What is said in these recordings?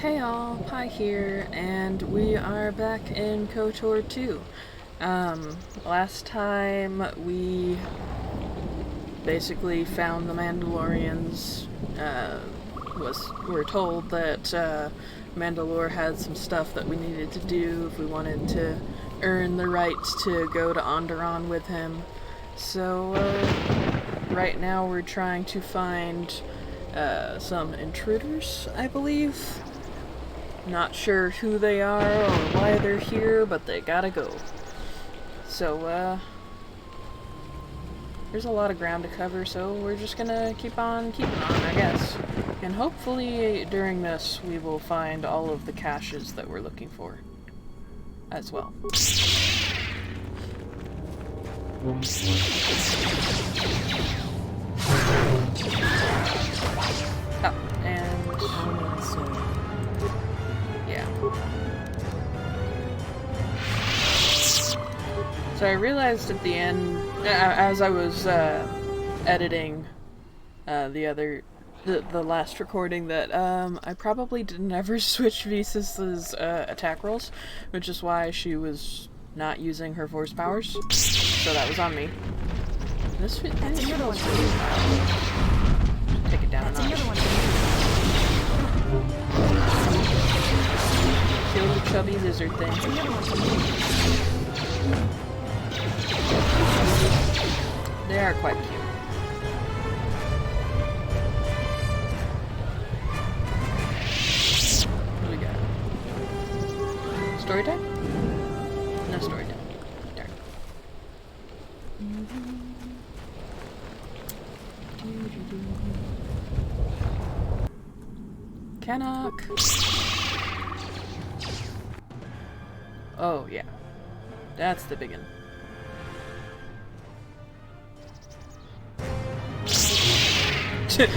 Hey all, Pi here, and we are back in KOTOR 2. Last time we basically found the Mandalorians. We're told that Mandalore had some stuff that we needed to do if we wanted to earn the right to go to Onderon with him. So right now we're trying to find some intruders, I believe. Not sure who they are or why they're here, but they gotta go. So, there's a lot of ground to cover, so we're just gonna keep on keeping on, I guess. And hopefully during this we will find all of the caches that we're looking for as well. Oh, and yeah. So I realized at the end, as I was editing the last recording, that I probably didn't ever switch Visas's attack rolls, which is why she was not using her force powers. So that was on me. That's another one for you. Take it down a notch. Kill the chubby lizard thing. They are quite cute. What do we got? Story time? No story time. Darn. Canuck. Oh, yeah. That's the big one.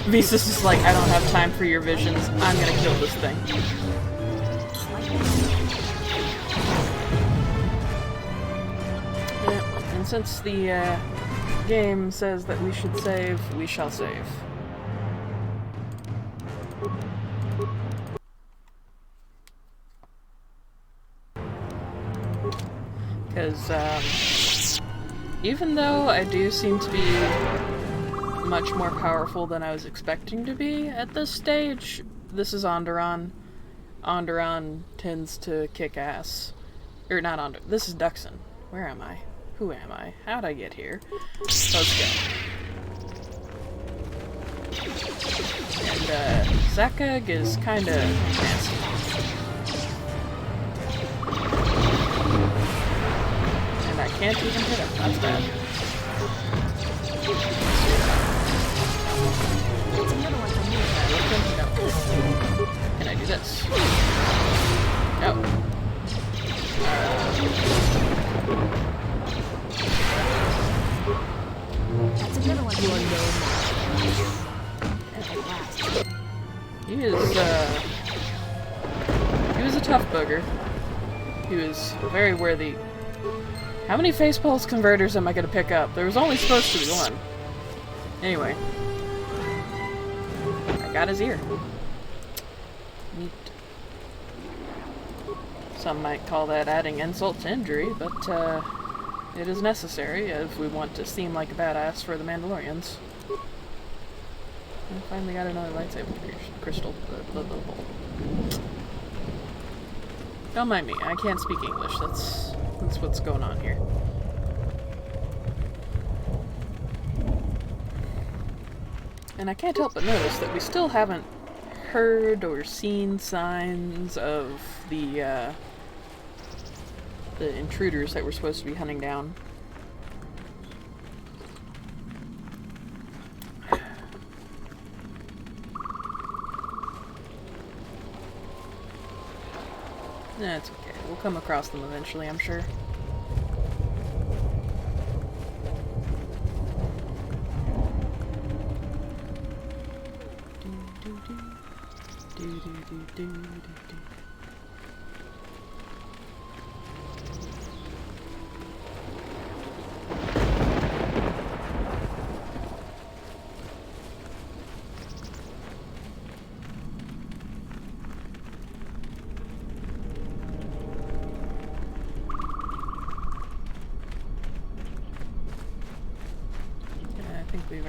Visas is like, I don't have time for your visions. I'm gonna kill this thing. Yeah, and since the game says that we should save, we shall save. Because, even though I do seem to be much more powerful than I was expecting to be at this stage, this is Onderon. Onderon tends to kick ass. Or not Onderon. This is Duxon. Where am I? Who am I? How'd I get here? Let's go. And, Zakag is kinda nasty. And I can't even hit him. That's bad. No. Can I do this? No. That's another one. He was a tough booger. He was very worthy. How many face pulse converters am I gonna pick up? There was only supposed to be one. Anyway. I got his ear. Neat. Some might call that adding insult to injury, but it is necessary if we want to seem like a badass for the Mandalorians. I finally got another lightsaber crystal. Don't mind me, I can't speak English. That's what's going on here. And I can't help but notice that we still haven't heard or seen signs of the intruders that we're supposed to be hunting down. That's okay. We'll come across them eventually, I'm sure.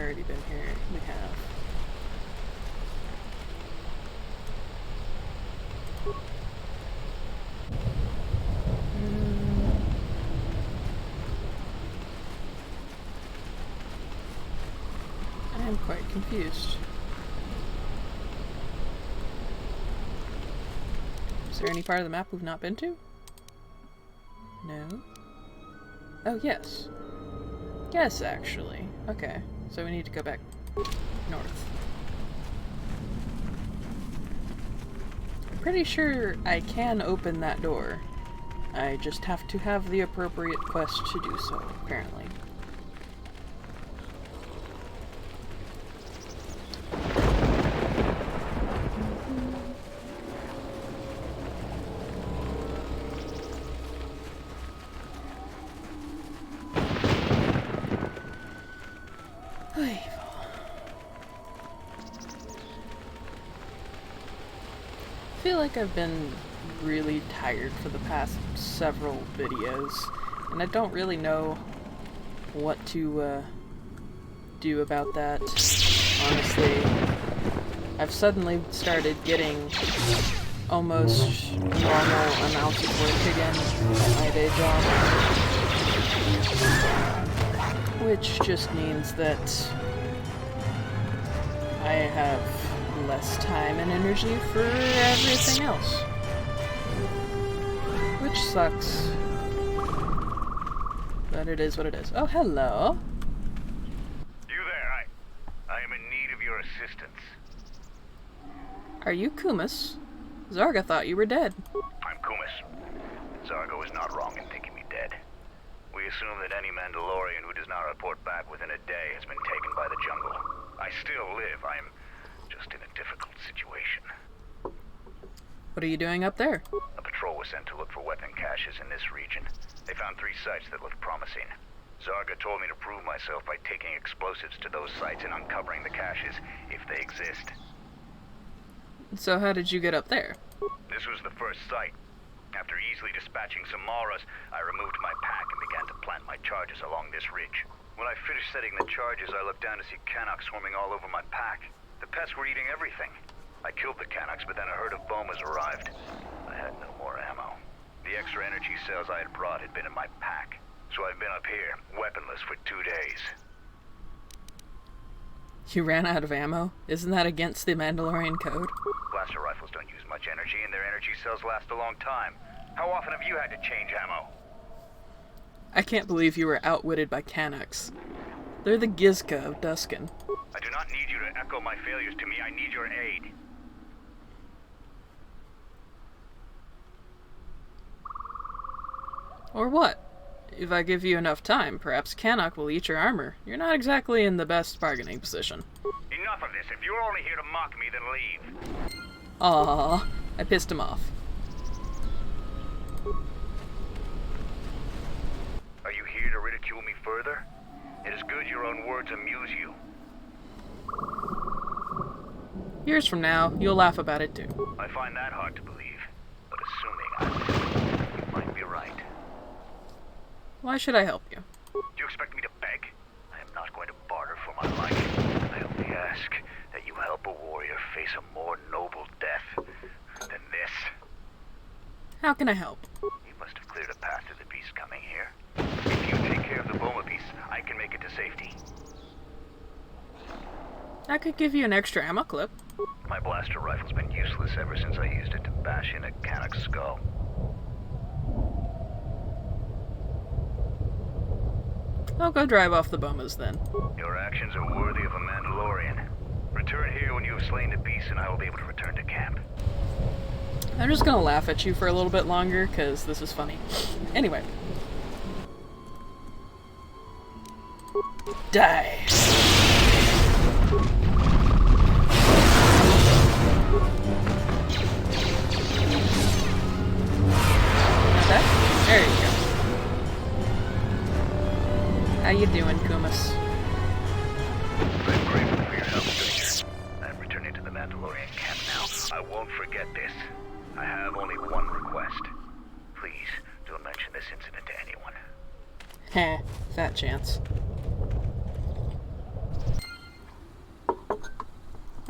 already been here? We have. I am quite confused. Is there any part of the map we've not been to? No. Oh, yes. Yes, actually. Okay, so we need to go back north. I'm pretty sure I can open that door. I just have to have the appropriate quest to do so, apparently. I feel like I've been really tired for the past several videos, and I don't really know what to do about that. Honestly, I've suddenly started getting almost normal amounts of work again at my day job, which just means that I have less time and energy for everything else. Which sucks. But it is what it is. Oh, hello. You there, I am in need of your assistance. Are you Kumis? Zarga thought you were dead. I'm Kumis. Zargo is not wrong in thinking me dead. We assume that any Mandalorian who does not report back within a day has been taken by the jungle. I still live. I am just in a difficult situation. What are you doing up there? A patrol was sent to look for weapon caches in this region. They found 3 sites that looked promising. Zarga told me to prove myself by taking explosives to those sites and uncovering the caches, if they exist. So how did you get up there? This was the first site. After easily dispatching some Maras, I removed my pack and began to plant my charges along this ridge. When I finished setting the charges, I looked down to see Canucks swarming all over my pack. The pests were eating everything. I killed the Canucks, but then a herd of Bomas arrived. I had no more ammo. The extra energy cells I had brought had been in my pack, so I've been up here, weaponless for 2 days. You ran out of ammo? Isn't that against the Mandalorian code? Blaster rifles don't use much energy, and their energy cells last a long time. How often have you had to change ammo? I can't believe you were outwitted by Canucks. They're the Gizka of Duskin. I do not need you to echo my failures to me. I need your aid. Or what? If I give you enough time, perhaps Canuck will eat your armor. You're not exactly in the best bargaining position. Enough of this. If you're only here to mock me, then leave. Aww, I pissed him off. Are you here to ridicule me further? It is good your own words amuse you. Years from now, you'll laugh about it too. I find that hard to believe, but assuming I you might be right. Why should I help you? Do you expect me to beg? I am not going to barter for my life. I only ask that you help a warrior face a more noble death than this. How can I help? You must have cleared a path to the beast coming here. If you take care of the Boma beast, I can make it to safety. I could give you an extra ammo clip. My blaster rifle's been useless ever since I used it to bash in a Canuck's skull. I'll go drive off the Bomas then. Your actions are worthy of a Mandalorian. Return here when you have slain the beast and I will be able to return to camp. I'm just gonna laugh at you for a little bit longer, because this is funny. Anyway. Die. Okay, there you go. How you doing, Kumis? I'm grateful for your help, stranger. I'm returning to the Mandalorian camp now. I won't forget this. I have only one request. Please, don't mention this incident to anyone. Heh, fat chance.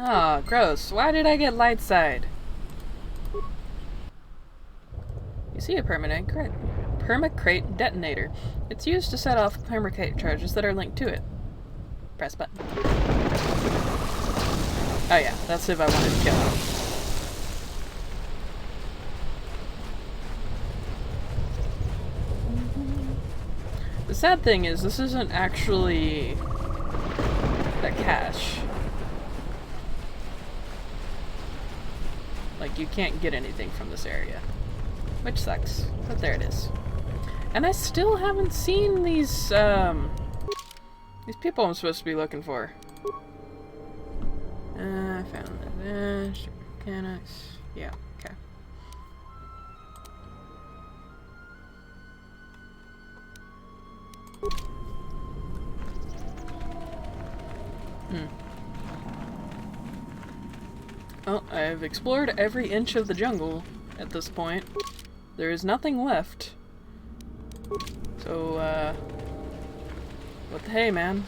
Oh, gross. Why did I get light side? You see a permacrate detonator. It's used to set off permacrate charges that are linked to it. Press button. Oh yeah, that's if I wanted to kill him. The sad thing is, this isn't actually a cache. Like, you can't get anything from this area. Which sucks, but there it is. And I still haven't seen these people I'm supposed to be looking for. I found the mechanics. Yeah, okay. Well, I've explored every inch of the jungle at this point. There is nothing left. So, what the hey, man?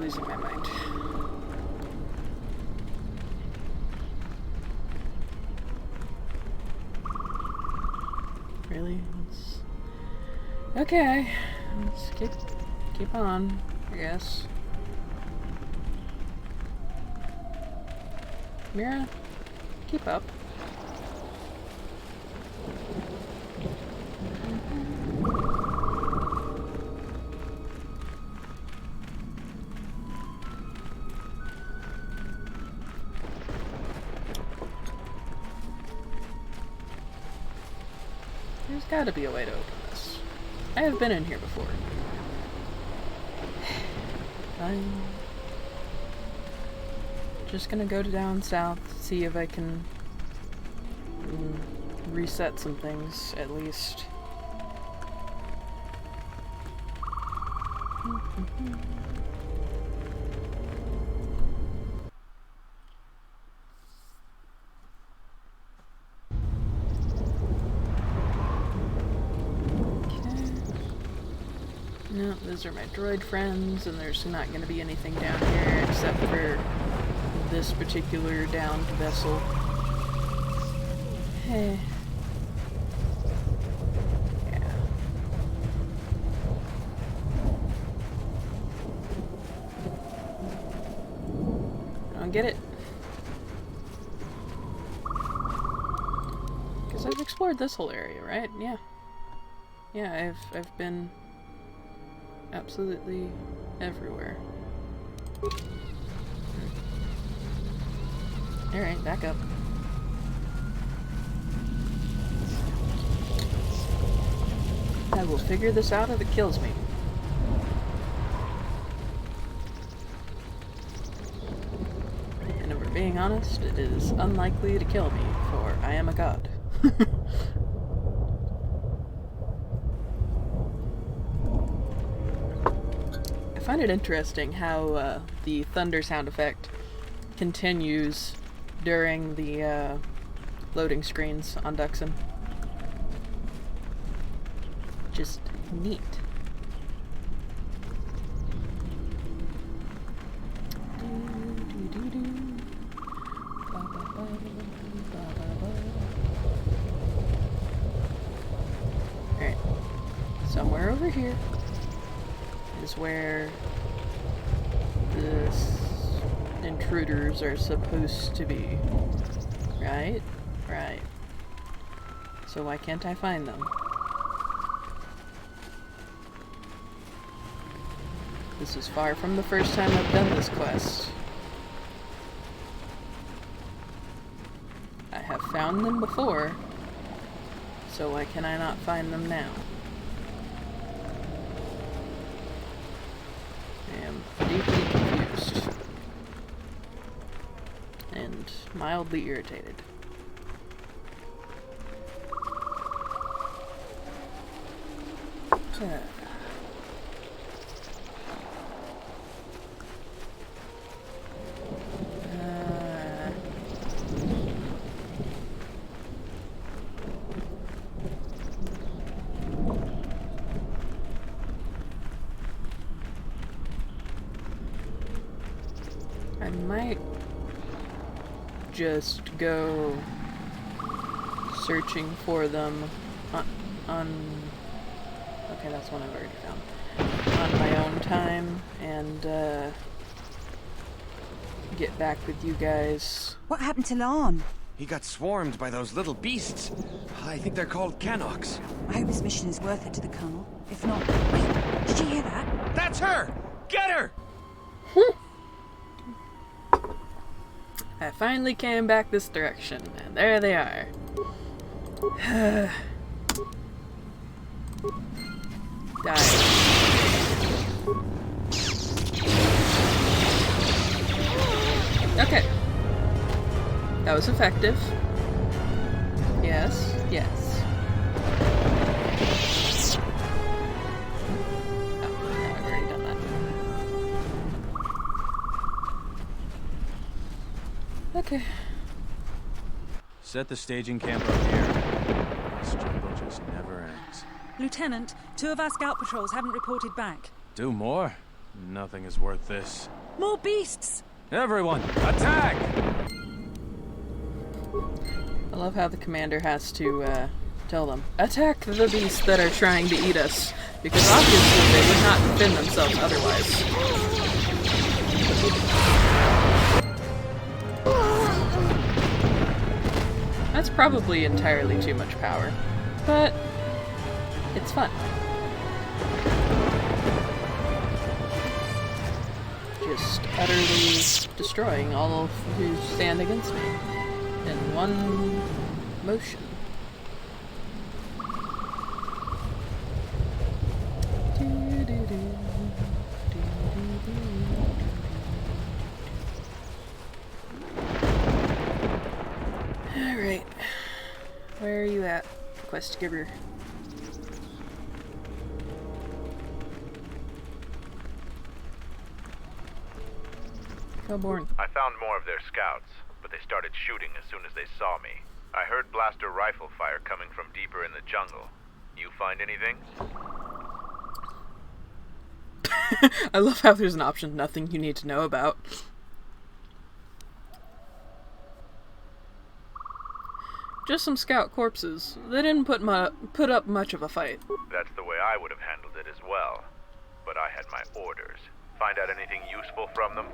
Losing my mind. Really? Okay. Let's keep on, I guess. Mira, keep up. There's gotta be a way to open this. I have been in here before. I'm just gonna go down south, see if I can reset some things, at least. No, those are my droid friends, and there's not going to be anything down here except for this particular downed vessel. Hey. Yeah. I don't get it. Because I've explored this whole area, right? Yeah. Yeah, I've been absolutely everywhere. Alright, back up. I will figure this out if it kills me. And if we're being honest, it is unlikely to kill me, for I am a god. I find it interesting how the thunder sound effect continues during the loading screens on Duxon. Just neat. Alright. Somewhere over here is where the intruders are supposed to be. Right? Right. So why can't I find them? This is far from the first time I've done this quest. I have found them before, so why can I not find them now? I am deeply confused. mildly irritated. I might just go searching for them on okay, that's one I've already found. On my own time and get back with you guys. What happened to Lon? He got swarmed by those little beasts. I think they're called Canox. I hope his mission is worth it to the Colonel. If not... Wait, did you hear that? That's her! Get her! I finally came back this direction, and there they are. Die. Okay. That was effective. Yes, yes. Oh, no, I've already done that. Okay. Set the staging camp up here. This jungle just never ends. Lieutenant, 2 of our scout patrols haven't reported back. Do more? Nothing is worth this. More beasts! Everyone, attack! I love how the commander has to tell them, attack the beasts that are trying to eat us, because obviously they would not defend themselves otherwise. That's probably entirely too much power, but it's fun. Just utterly destroying all who stand against me in one motion. Alright. Where are you at, quest giver? Hellborn. I found more of their scouts, but they started shooting as soon as they saw me. I heard blaster rifle fire coming from deeper in the jungle. You find anything? I love how there's an option, nothing you need to know about. Just some scout corpses. They didn't put up much of a fight. That's the way I would have handled it as well. But I had my orders. Find out anything useful from them?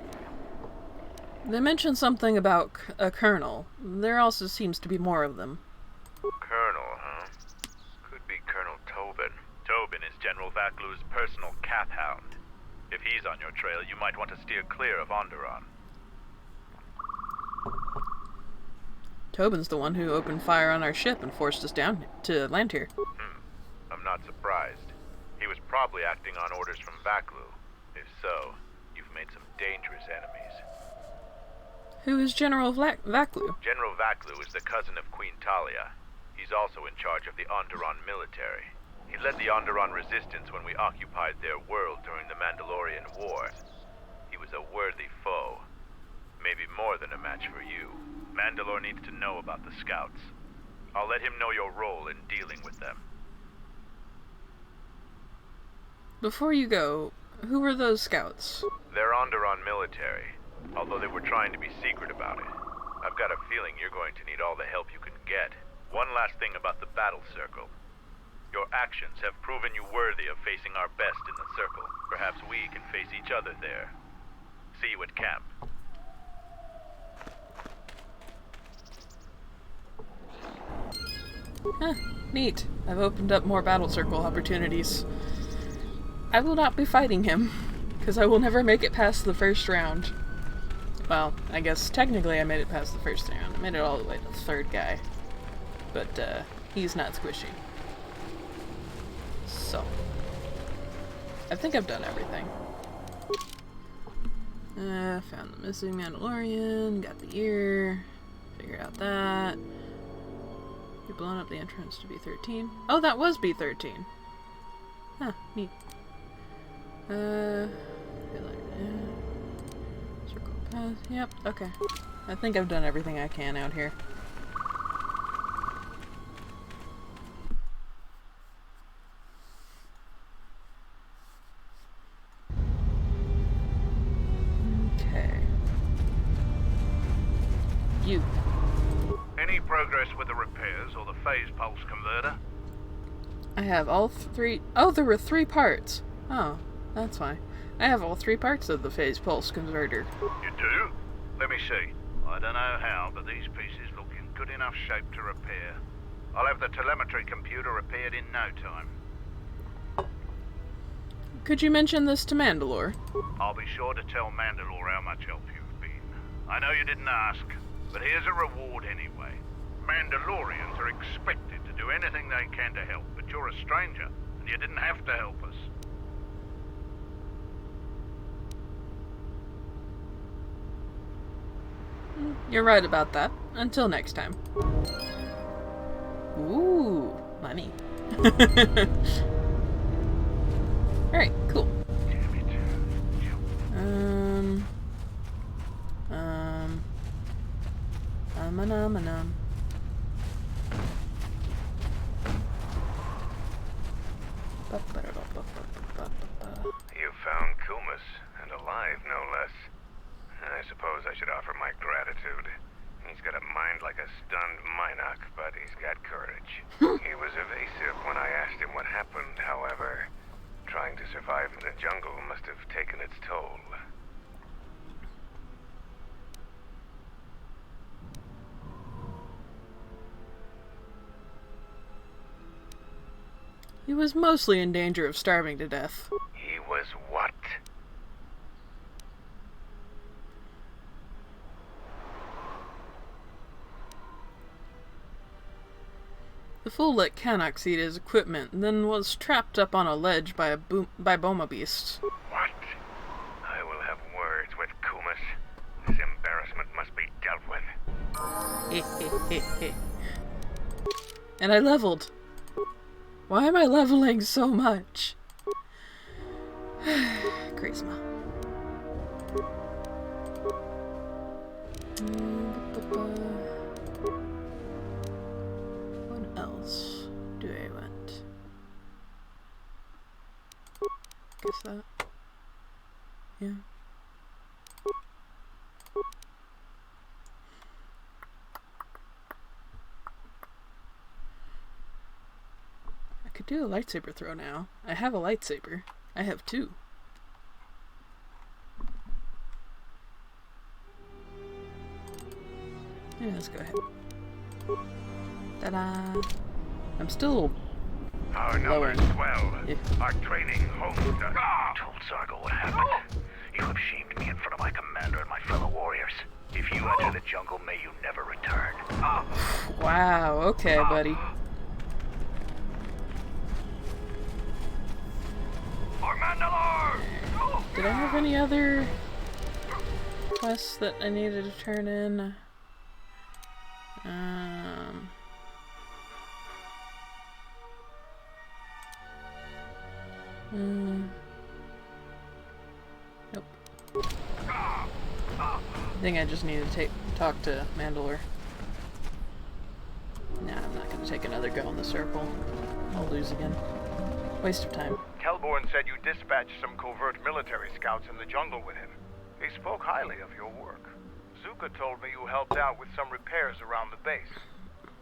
They mentioned something about a colonel. There also seems to be more of them. Colonel, huh? Could be Colonel Tobin. Tobin is General Vaclu's personal cat hound. If he's on your trail, you might want to steer clear of Onderon. Tobin's the one who opened fire on our ship and forced us down to land here. I'm not surprised. He was probably acting on orders from Vaclu. If so, you've made some dangerous enemies. Who is General Vaclu? General Vaclu is the cousin of Queen Talia. He's also in charge of the Onderon military. He led the Onderon resistance when we occupied their world during the Mandalorian Wars. He was a worthy foe. Maybe more than a match for you. Mandalore needs to know about the scouts. I'll let him know your role in dealing with them. Before you go, who were those scouts? They're Onderon military, although they were trying to be secret about it. I've got a feeling you're going to need all the help you can get. One last thing about the battle circle. Your actions have proven you worthy of facing our best in the circle. Perhaps we can face each other there. See you at camp. Huh, neat. I've opened up more battle circle opportunities. I will not be fighting him, because I will never make it past the first round. Well, I guess technically I made it past the first round. I made it all the way to the third guy. But, he's not squishy. So, I think I've done everything. Found the missing Mandalorian, got the ear. Figure out that. You've blown up the entrance to B13. Oh, that was B13. Huh, neat. Circle path. Yep, okay. I think I've done everything I can out here. Okay. You. Any progress with the repairs or the phase pulse converter? I have all three. Oh, there were 3 parts. Oh, that's why. I have all 3 parts of the phase pulse converter. You do? Let me see. I don't know how, but these pieces look in good enough shape to repair. I'll have the telemetry computer repaired in no time. Could you mention this to Mandalore? I'll be sure to tell Mandalore how much help you've been. I know you didn't ask, but here's a reward anyway. Mandalorians are expected to do anything they can to help, but you're a stranger, and you didn't have to help us. You're right about that. Until next time. Ooh, money. Alright, cool. You found Kumas, and alive, no less. I suppose I should offer my gratitude. He's got a mind like a stunned Minoc, but he's got courage. He was evasive when I asked him what happened, however. Trying to survive in the jungle must have taken its toll. He was mostly in danger of starving to death. He was what? The fool let Canucks eat his equipment, and then was trapped up on a ledge by Boma beasts. What? I will have words with Kumas. This embarrassment must be dealt with. And I leveled. Why am I leveling so much? Charisma. What else do I want? Guess that. Yeah. I could do a lightsaber throw now. I have a lightsaber. I have 2. Yeah, let's go ahead. Ta-da! I'm still Our numbers swell. Yeah. Our training homes us. Told Zargo what happened. You have shamed me in front of my commander and my fellow warriors. If you enter the jungle, may you never return. Wow, okay, buddy. Did I have any other quests that I needed to turn in? Nope. I think I just need to talk to Mandalore. Nah, I'm not gonna take another go in the circle. I'll lose again. Waste of time. Kelborn said you dispatched some covert military scouts in the jungle with him. He spoke highly of your work. Zuka told me you helped out with some repairs around the base.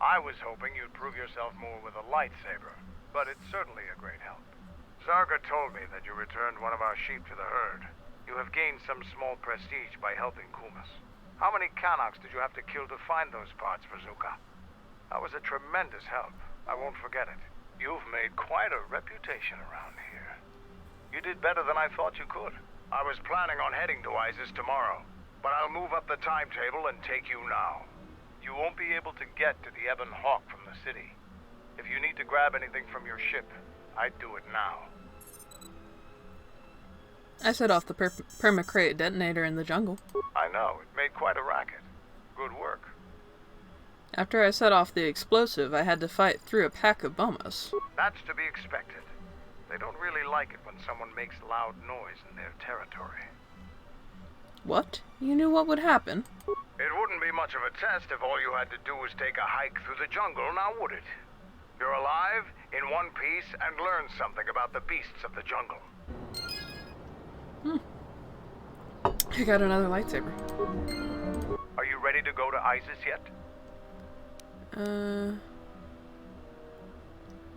I was hoping you'd prove yourself more with a lightsaber, but it's certainly a great help. Zarga told me that you returned one of our sheep to the herd. You have gained some small prestige by helping Kumas. How many Kanaks did you have to kill to find those parts for Zuka? That was a tremendous help. I won't forget it. You've made quite a reputation around here. You did better than I thought you could. I was planning on heading to Isis tomorrow, but I'll move up the timetable and take you now. You won't be able to get to the Ebon Hawk from the city. If you need to grab anything from your ship, I'd do it now. I set off the permacrate detonator in the jungle. I know, it made quite a racket. Good work. After I set off the explosive, I had to fight through a pack of bomas. That's to be expected. They don't really like it when someone makes loud noise in their territory. What? You knew what would happen? It wouldn't be much of a test if all you had to do was take a hike through the jungle, now would it? You're alive, in one piece, and learn something about the beasts of the jungle. I got another lightsaber. Are you ready to go to ISIS yet?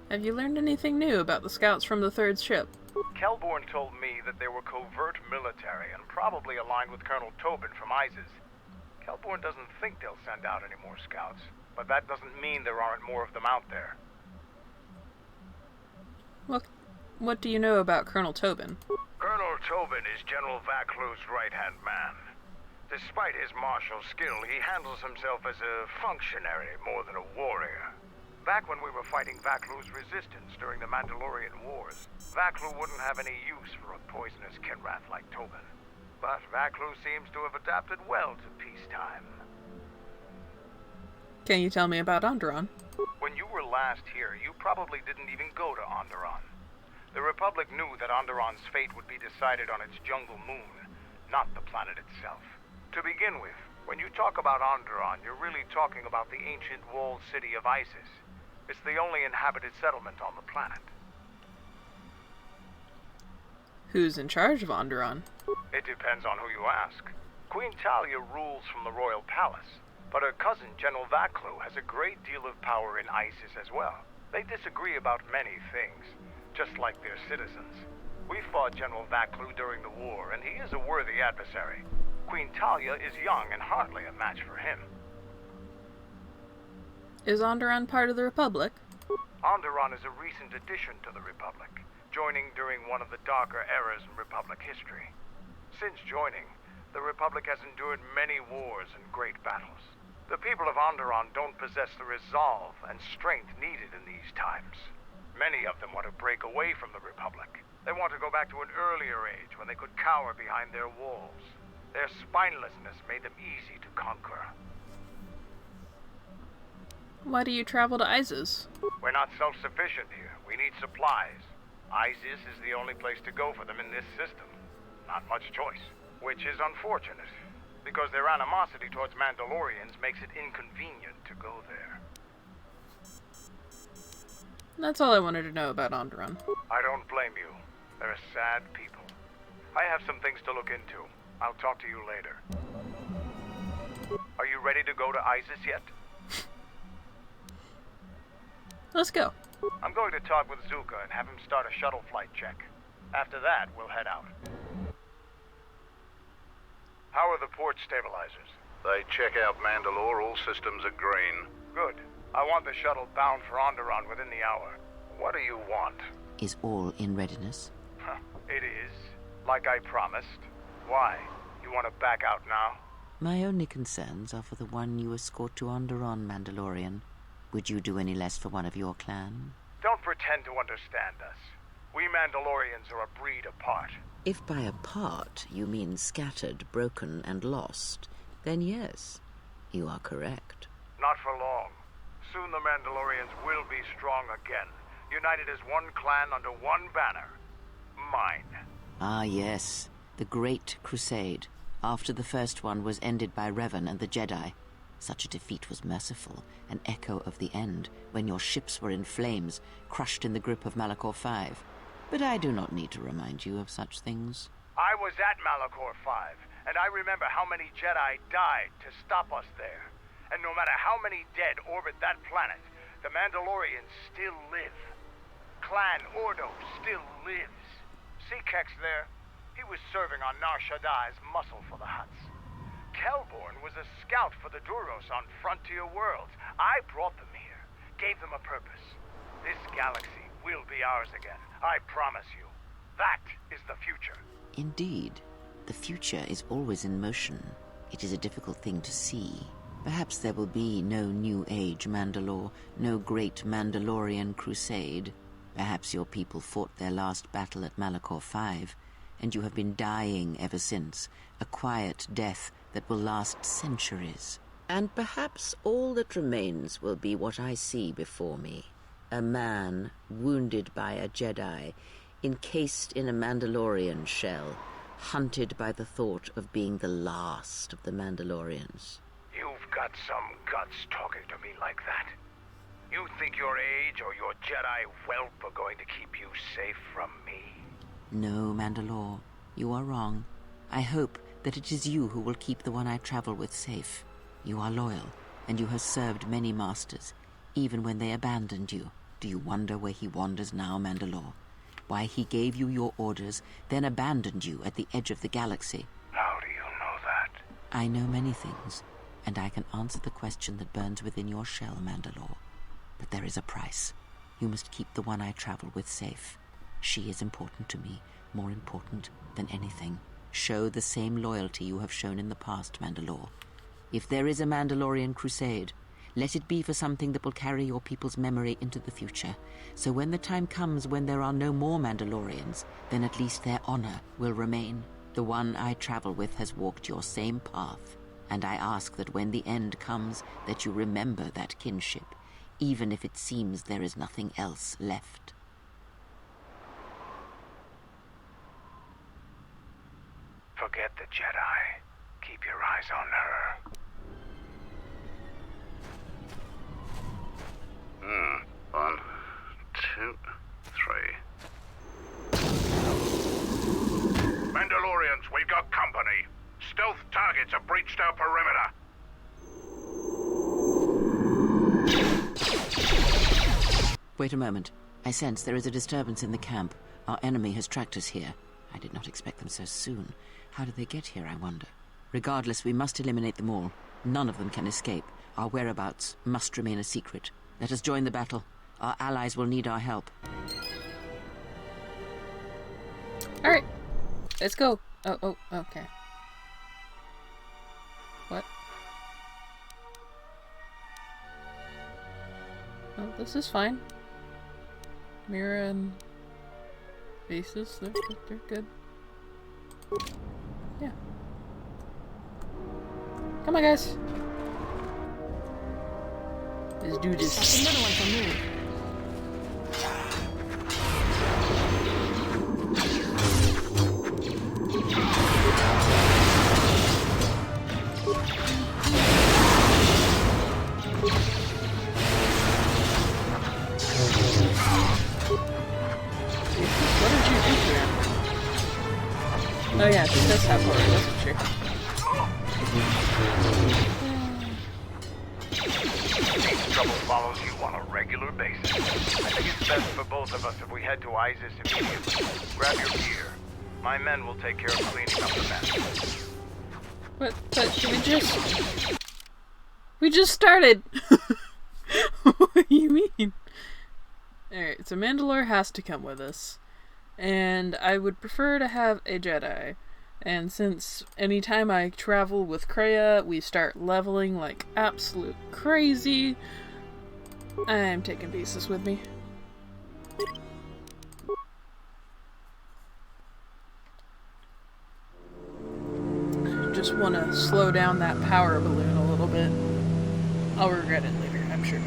Have you learned anything new about the scouts from the third ship? Kelborn told me that they were covert military and probably aligned with Colonel Tobin from ISIS. Kelborn doesn't think they'll send out any more scouts, but that doesn't mean there aren't more of them out there. What do you know about Colonel Tobin? Colonel Tobin is General MacLeod's right-hand man. Despite his martial skill, he handles himself as a functionary more than a warrior. Back when we were fighting MacLeod's resistance during the Mandalorian Wars, MacLeod wouldn't have any use for a poisonous Kinrath like Tobin. But MacLeod seems to have adapted well to peacetime. Can you tell me about Onderon? When you were last here, you probably didn't even go to Onderon. The Republic knew that Onderon's fate would be decided on its jungle moon, not the planet itself. To begin with, when you talk about Onderon, you're really talking about the ancient walled city of Isis. It's the only inhabited settlement on the planet. Who's in charge of Onderon? It depends on who you ask. Queen Talia rules from the royal palace, but her cousin, General MacLeod, has a great deal of power in Isis as well. They disagree about many things, just like their citizens. We fought General MacLeod during the war, and he is a worthy adversary. Queen Talia is young and hardly a match for him. Is Onderon part of the Republic? Onderon is a recent addition to the Republic, joining during one of the darker eras in Republic history. Since joining, the Republic has endured many wars and great battles. The people of Onderon don't possess the resolve and strength needed in these times. Many of them want to break away from the Republic. They want to go back to an earlier age when they could cower behind their walls. Their spinelessness made them easy to conquer. Why do you travel to Isis? We're not self-sufficient here. We need supplies. Isis is the only place to go for them in this system. Not much choice. Which is unfortunate, because their animosity towards Mandalorians makes it inconvenient to go there. That's all I wanted to know about Onderon. I don't blame you. They're a sad people. I have some things to look into. I'll talk to you later. Are you ready to go to ISIS yet? Let's go. I'm going to talk with Zuka and have him start a shuttle flight check. After that, we'll head out. How are the port stabilizers? They check out Mandalore, all systems are green. Good. I want the shuttle bound for Onderon within the hour. What do you want? Is all in readiness? It is. Like I promised. Why? You want to back out now? My only concerns are for the one you escort to Onderon, Mandalorian. Would you do any less for one of your clan? Don't pretend to understand us. We Mandalorians are a breed apart. If by apart you mean scattered, broken, and lost, then yes, you are correct. Not for long. Soon the Mandalorians will be strong again, united as one clan under one banner. Mine. Ah, yes. The Great Crusade, after the first one was ended by Revan and the Jedi. Such a defeat was merciful, an echo of the end, when your ships were in flames, crushed in the grip of Malachor V. But I do not need to remind you of such things. I was at Malachor V, and I remember how many Jedi died to stop us there. And no matter how many dead orbit that planet, the Mandalorians still live. Clan Ordo still lives. See Kex there? He was serving on Nar Shaddai's muscle for the Hutts. Kelborn was a scout for the Duros on Frontier Worlds. I brought them here, gave them a purpose. This galaxy will be ours again, I promise you. That is the future. Indeed. The future is always in motion. It is a difficult thing to see. Perhaps there will be no New Age Mandalore, no great Mandalorian crusade. Perhaps your people fought their last battle at Malachor V, and you have been dying ever since, a quiet death that will last centuries. And perhaps all that remains will be what I see before me. A man wounded by a Jedi, encased in a Mandalorian shell, hunted by the thought of being the last of the Mandalorians. You've got some guts talking to me like that. You think your age or your Jedi whelp are going to keep you safe from me? No, Mandalore, you are wrong. I hope that it is you who will keep the one I travel with safe. You are loyal, and you have served many masters, even when they abandoned you. Do you wonder where he wanders now, Mandalore? Why he gave you your orders, then abandoned you at the edge of the galaxy? How do you know that? I know many things, and I can answer the question that burns within your shell, Mandalore. But there is a price. You must keep the one I travel with safe. She is important to me, more important than anything. Show the same loyalty you have shown in the past, Mandalore. If there is a Mandalorian crusade, let it be for something that will carry your people's memory into the future. So when the time comes when there are no more Mandalorians, then at least their honor will remain. The one I travel with has walked your same path, and I ask that when the end comes, that you remember that kinship, even if it seems there is nothing else left. Forget the Jedi. Keep your eyes on her. 1, 2, 3. Mandalorians, we've got company. Stealth targets have breached our perimeter. Wait a moment. I sense there is a disturbance in the camp. Our enemy has tracked us here. I did not expect them so soon. How did they get here, I wonder? Regardless, we must eliminate them all. None of them can escape. Our whereabouts must remain a secret. Let us join the battle. Our allies will need our help. Alright. Let's go. Oh, okay. What? Oh, this is fine. Mira and bases, they're good. Yeah. Come on, guys. Let's do this. That's another one for me. What did you do here? Oh yeah, she does have horror, doesn't she? Trouble follows you on a regular basis. I think it's best for both of us if we head to Isis immediately. Grab your gear. My men will take care of cleaning up the mess. But we just started. What do you mean? Alright, so Mandalore has to come with us. And I would prefer to have a Jedi. And since anytime I travel with Kreia, we start leveling like absolute crazy, I'm taking Beasis with me. Just want to slow down that power balloon a little bit. I'll regret it later, I'm sure.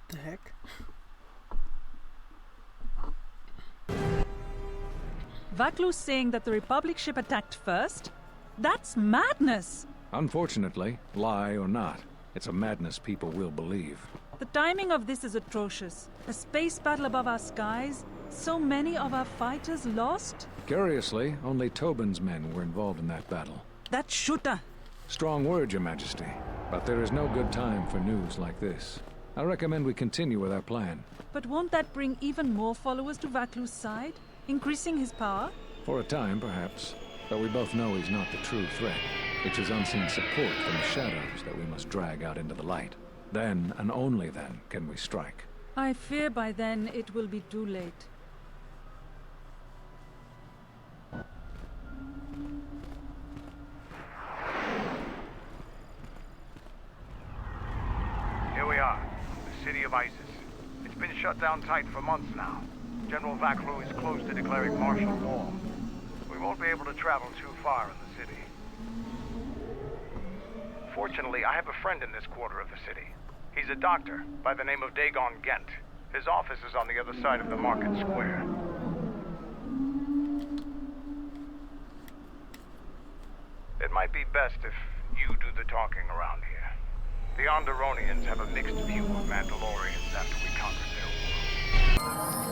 The heck? Vaklu's saying that the Republic ship attacked first? That's madness! Unfortunately, lie or not, it's a madness people will believe. The timing of this is atrocious. A space battle above our skies, so many of our fighters lost? Curiously, only Tobin's men were involved in that battle. That shooter! Strong word, Your Majesty. But there is no good time for news like this. I recommend we continue with our plan. But won't that bring even more followers to Vaklu's side? Increasing his power? For a time, perhaps. But we both know he's not the true threat. It's his unseen support from the shadows that we must drag out into the light. Then, and only then, can we strike. I fear by then it will be too late. Here we are, the city of Isis. It's been shut down tight for months now. General Vaklu is close to declaring martial law. We won't be able to travel too far in the city. Fortunately, I have a friend in this quarter of the city. He's a doctor by the name of Dagon Gent. His office is on the other side of the market square. It might be best if you do the talking around here. The Onderonians have a mixed view of Mandalorians after we conquered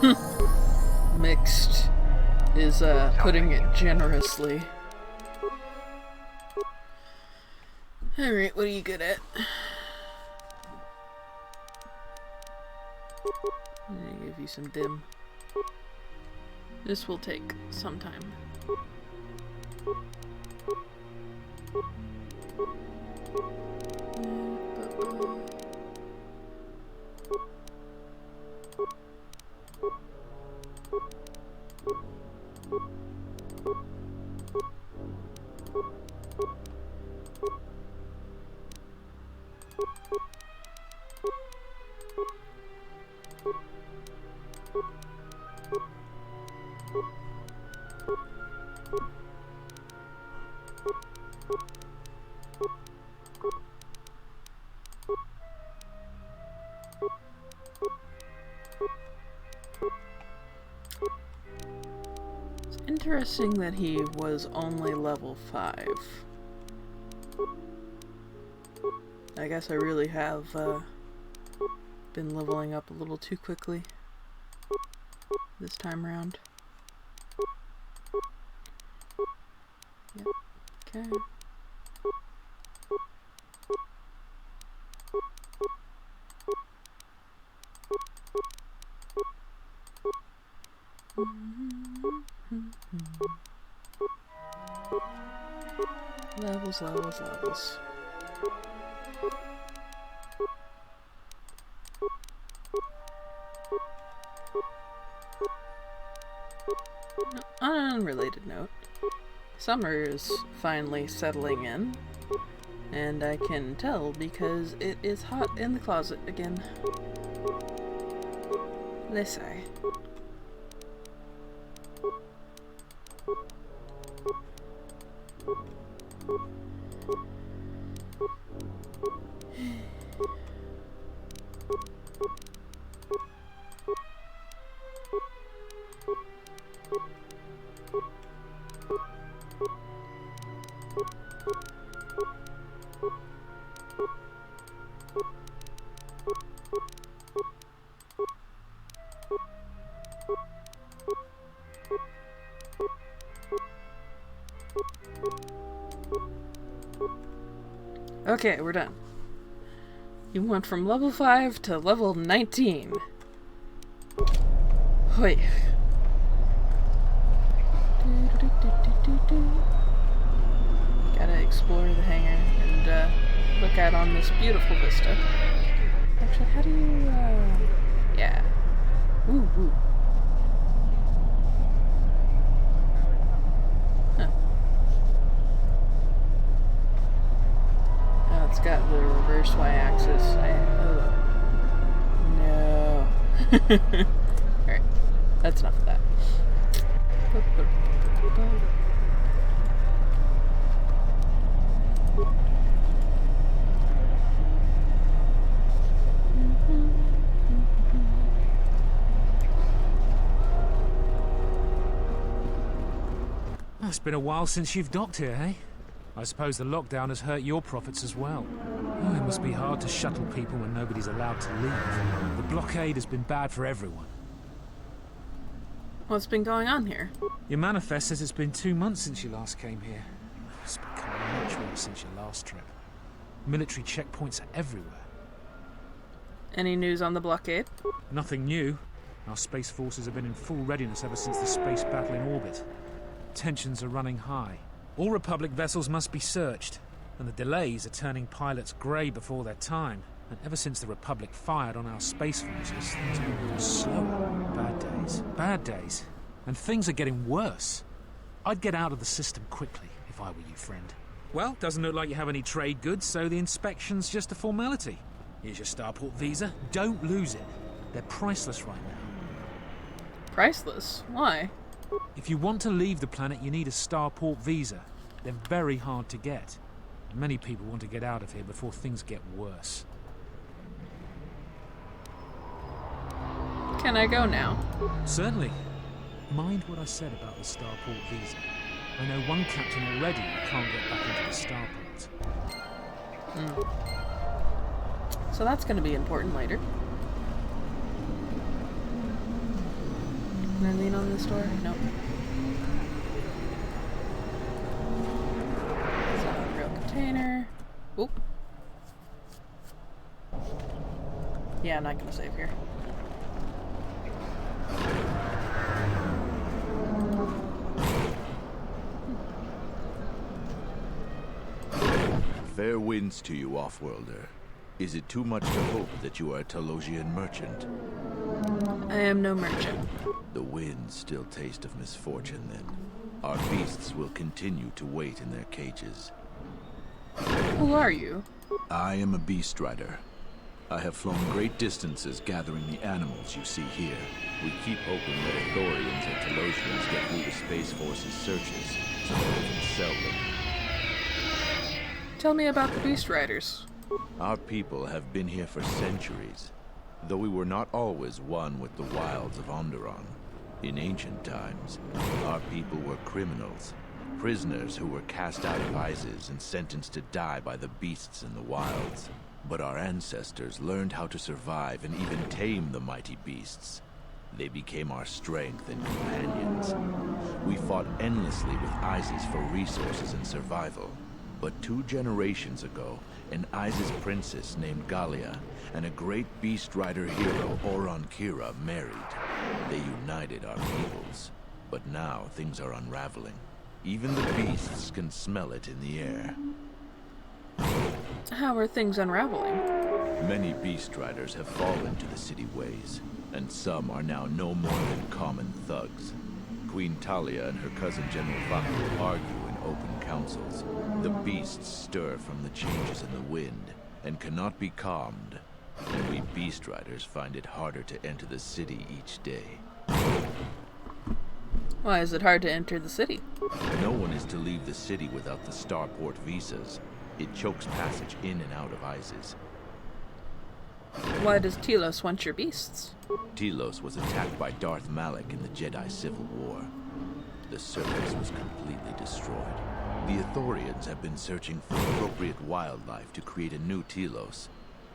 their world. Mixed is putting it generously. Alright, what are you good at? I'm gonna give you some dim. This will take some time. Interesting that he was only level 5. I guess I really have been leveling up a little too quickly this time around. Yep. Okay. Levels, levels, levels. On an unrelated note, summer is finally settling in, and I can tell because it is hot in the closet again. They say. Okay, we're done. You went from level 5 to level 19. Hoi. Gotta explore the hangar and look out on this beautiful vista. Actually, how do you, yeah. Ooh, ooh. Huh. Oh, it's got the reverse y-axis. Oh. No. Alright, that's enough of that. Oh, it's been a while since you've docked here, eh? I suppose the lockdown has hurt your profits as well. Oh, it must be hard to shuttle people when nobody's allowed to leave. The blockade has been bad for everyone. What's been going on here? Your manifest says it's been 2 months since you last came here. It's become much worse since your last trip. Military checkpoints are everywhere. Any news on the blockade? Nothing new. Our space forces have been in full readiness ever since the space battle in orbit. Tensions are running high. All Republic vessels must be searched, and the delays are turning pilots grey before their time. And ever since the Republic fired on our space forces, things have been slower. Bad days. Bad days. And things are getting worse. I'd get out of the system quickly, if I were you, friend. Well, doesn't look like you have any trade goods, so the inspection's just a formality. Here's your starport visa. Don't lose it. They're priceless right now. Priceless? Why? If you want to leave the planet, you need a starport visa. They're very hard to get. Many people want to get out of here before things get worse. Can I go now? Certainly. Mind what I said about the starport visa. I know one captain already who can't get back into the starport. So that's going to be important later. Can I lean on this door? Nope. It's not a real container. Oop. Yeah, I'm not going to save here. Fair winds to you, Offworlder. Is it too much to hope that you are a Telosian merchant? I am no merchant. The winds still taste of misfortune, then. Our beasts will continue to wait in their cages. Who are you? I am a beast rider. I have flown great distances gathering the animals you see here. We keep hoping that Ithorians and Telosians get through the Space Force's searches, so that we can sell them. Tell me about the Beast Riders. Our people have been here for centuries, though we were not always one with the wilds of Onderon. In ancient times, our people were criminals, prisoners who were cast out of Isis and sentenced to die by the beasts in the wilds. But our ancestors learned how to survive and even tame the mighty beasts. They became our strength and companions. We fought endlessly with Isis for resources and survival. But 2 generations ago, an Isis princess named Gallia and a great beast rider hero, Oron Kira, married. They united our peoples. But now things are unraveling. Even the beasts can smell it in the air. How are things unraveling? Many beast riders have fallen to the city ways, and some are now no more than common thugs. Queen Talia and her cousin General Vaku argue in open councils. The beasts stir from the changes in the wind, and cannot be calmed. And we beast riders find it harder to enter the city each day. Why is it hard to enter the city? No one is to leave the city without the starport visas. It chokes passage in and out of Isis. Why does Telos want your beasts? Telos was attacked by Darth Malak in the Jedi Civil War. The surface was completely destroyed. The Ithorians have been searching for appropriate wildlife to create a new Telos,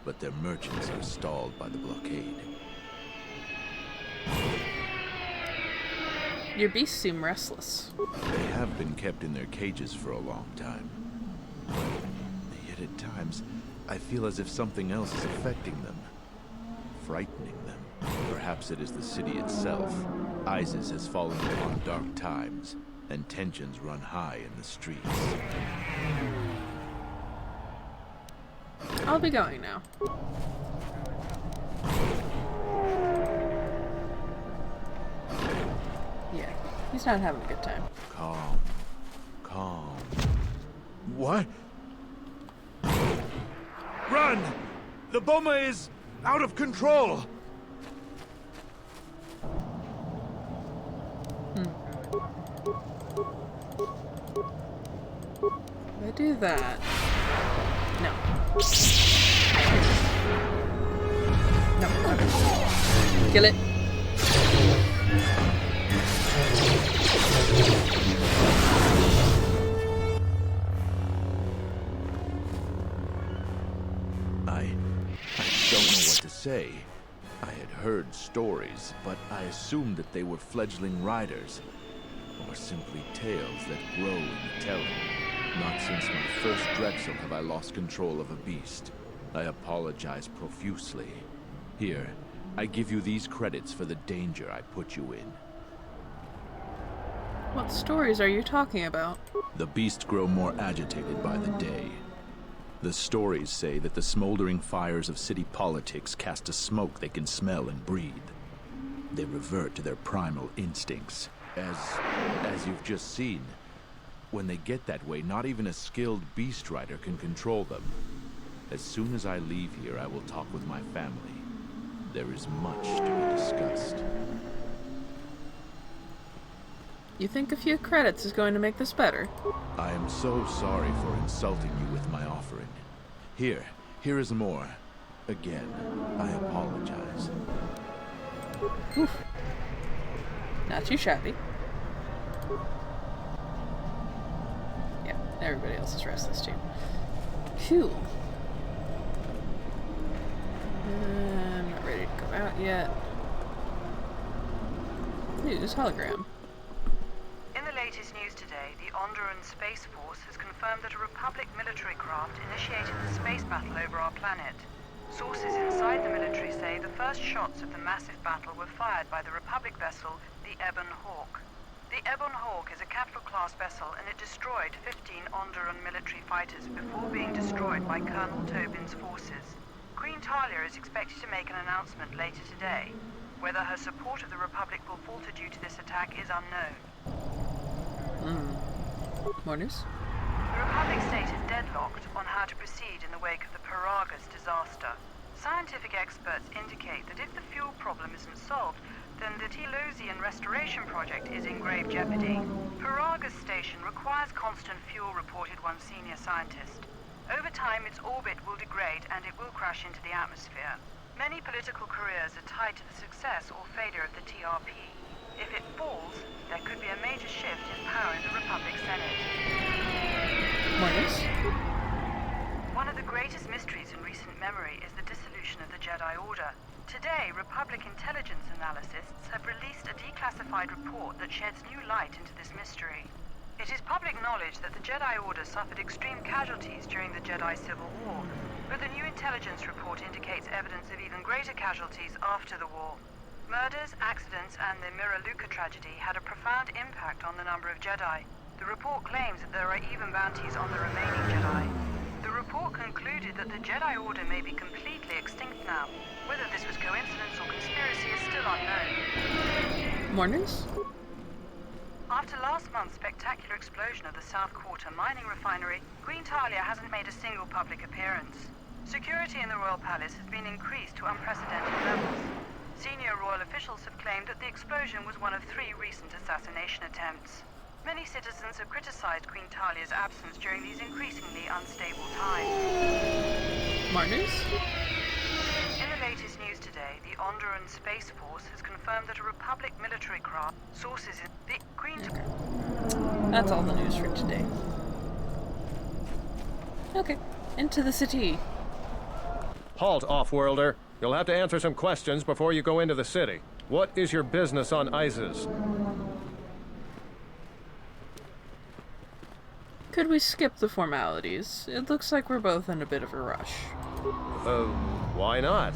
but their merchants are stalled by the blockade. Your beasts seem restless. They have been kept in their cages for a long time. But yet at times, I feel as if something else is affecting them. Frightening them. Perhaps it is the city itself. Isis has fallen upon dark times, and tensions run high in the streets. I'll be going now. Yeah, he's not having a good time. Calm. Calm. What? Run! The bomber is out of control! If I do that... No. No. Okay. Kill it. I don't know what to say. I had heard stories, but I assumed that they were fledgling riders, or simply tales that grow in the telling. Not since my first Drexel have I lost control of a beast. I apologize profusely. Here, I give you these credits for the danger I put you in. What stories are you talking about? The beasts grow more agitated by the day. The stories say that the smoldering fires of city politics cast a smoke they can smell and breathe. They revert to their primal instincts, as you've just seen. When they get that way, not even a skilled beast rider can control them. As soon as I leave here, I will talk with my family. There is much to be discussed. You think a few credits is going to make this better? I am so sorry for insulting you with my offering. Here is more. Again, I apologize. Oof. Not too shabby. Yeah, everybody else is restless too. Phew. I'm not ready to go out yet. News hologram. In the latest news today, the Onderon Space Force has confirmed that a Republic military craft initiated the space battle over our planet. Sources inside the military say the first shots of the massive battle were fired by the Republic vessel, the Ebon Hawk. The Ebon Hawk is a capital-class vessel, and it destroyed 15 Onderon military fighters before being destroyed by Colonel Tobin's forces. Queen Talia is expected to make an announcement later today. Whether her support of the Republic will falter due to this attack is unknown. More news? The Republic state is deadlocked on how to proceed in the wake of the Paragas disaster. Scientific experts indicate that if the fuel problem isn't solved, then the Telosian restoration project is in grave jeopardy. Paragas station requires constant fuel, reported one senior scientist. Over time, its orbit will degrade and it will crash into the atmosphere. Many political careers are tied to the success or failure of the TRP. If it falls, there could be a major shift in power in the Republic Senate. More news? One of the greatest mysteries in recent memory is the dissolution of the Jedi Order. Today, Republic intelligence analysts have released a declassified report that sheds new light into this mystery. It is public knowledge that the Jedi Order suffered extreme casualties during the Jedi Civil War, but the new intelligence report indicates evidence of even greater casualties after the war. Murders, accidents, and the Miraluka tragedy had a profound impact on the number of Jedi. The report claims that there are even bounties on the remaining Jedi. The report concluded that the Jedi Order may be completely extinct now. Whether this was coincidence or conspiracy is still unknown. More news? After last month's spectacular explosion of the South Quarter mining refinery, Queen Talia hasn't made a single public appearance. Security in the Royal Palace has been increased to unprecedented levels. Senior royal officials have claimed that the explosion was one of 3 recent assassination attempts. Many citizens have criticized Queen Talia's absence during these increasingly unstable times. More news? In the latest news today, the Onderon Space Force has confirmed that a Republic military craft sources in the Queen... Okay. That's all the news for today. Okay, into the city. Halt, off-worlder. You'll have to answer some questions before you go into the city. What is your business on Isis? Could we skip the formalities? It looks like we're both in a bit of a rush. Why not?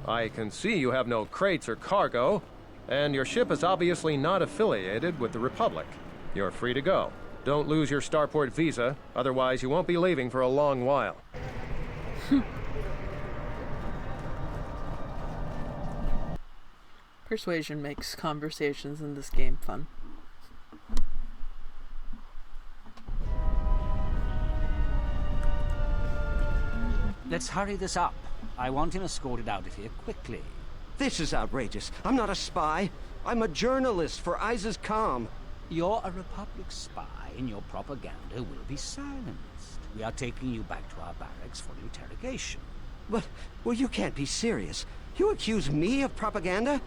I can see you have no crates or cargo, and your ship is obviously not affiliated with the Republic. You're free to go. Don't lose your starport visa, otherwise you won't be leaving for a long while. Persuasion makes conversations in this game fun. Let's hurry this up. I want him escorted out of here quickly. This is outrageous. I'm not a spy. I'm a journalist for Isis Com. You're a Republic spy, and your propaganda will be silenced. We are taking you back to our barracks for interrogation. But, well, you can't be serious. You accuse me of propaganda?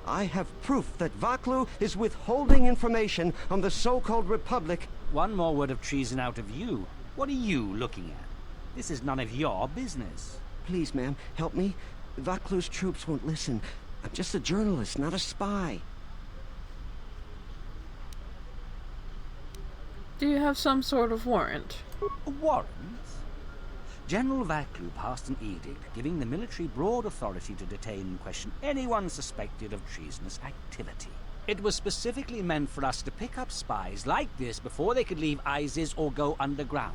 I have proof that Vaklu is withholding information on the so-called Republic. One more word of treason out of you. What are you looking at? This is none of your business. Please, ma'am, help me. Vaklu's troops won't listen. I'm just a journalist, not a spy. Do you have some sort of warrant? A warrant? General MacLeod passed an edict giving the military broad authority to detain and question anyone suspected of treasonous activity. It was specifically meant for us to pick up spies like this before they could leave ISIS or go underground.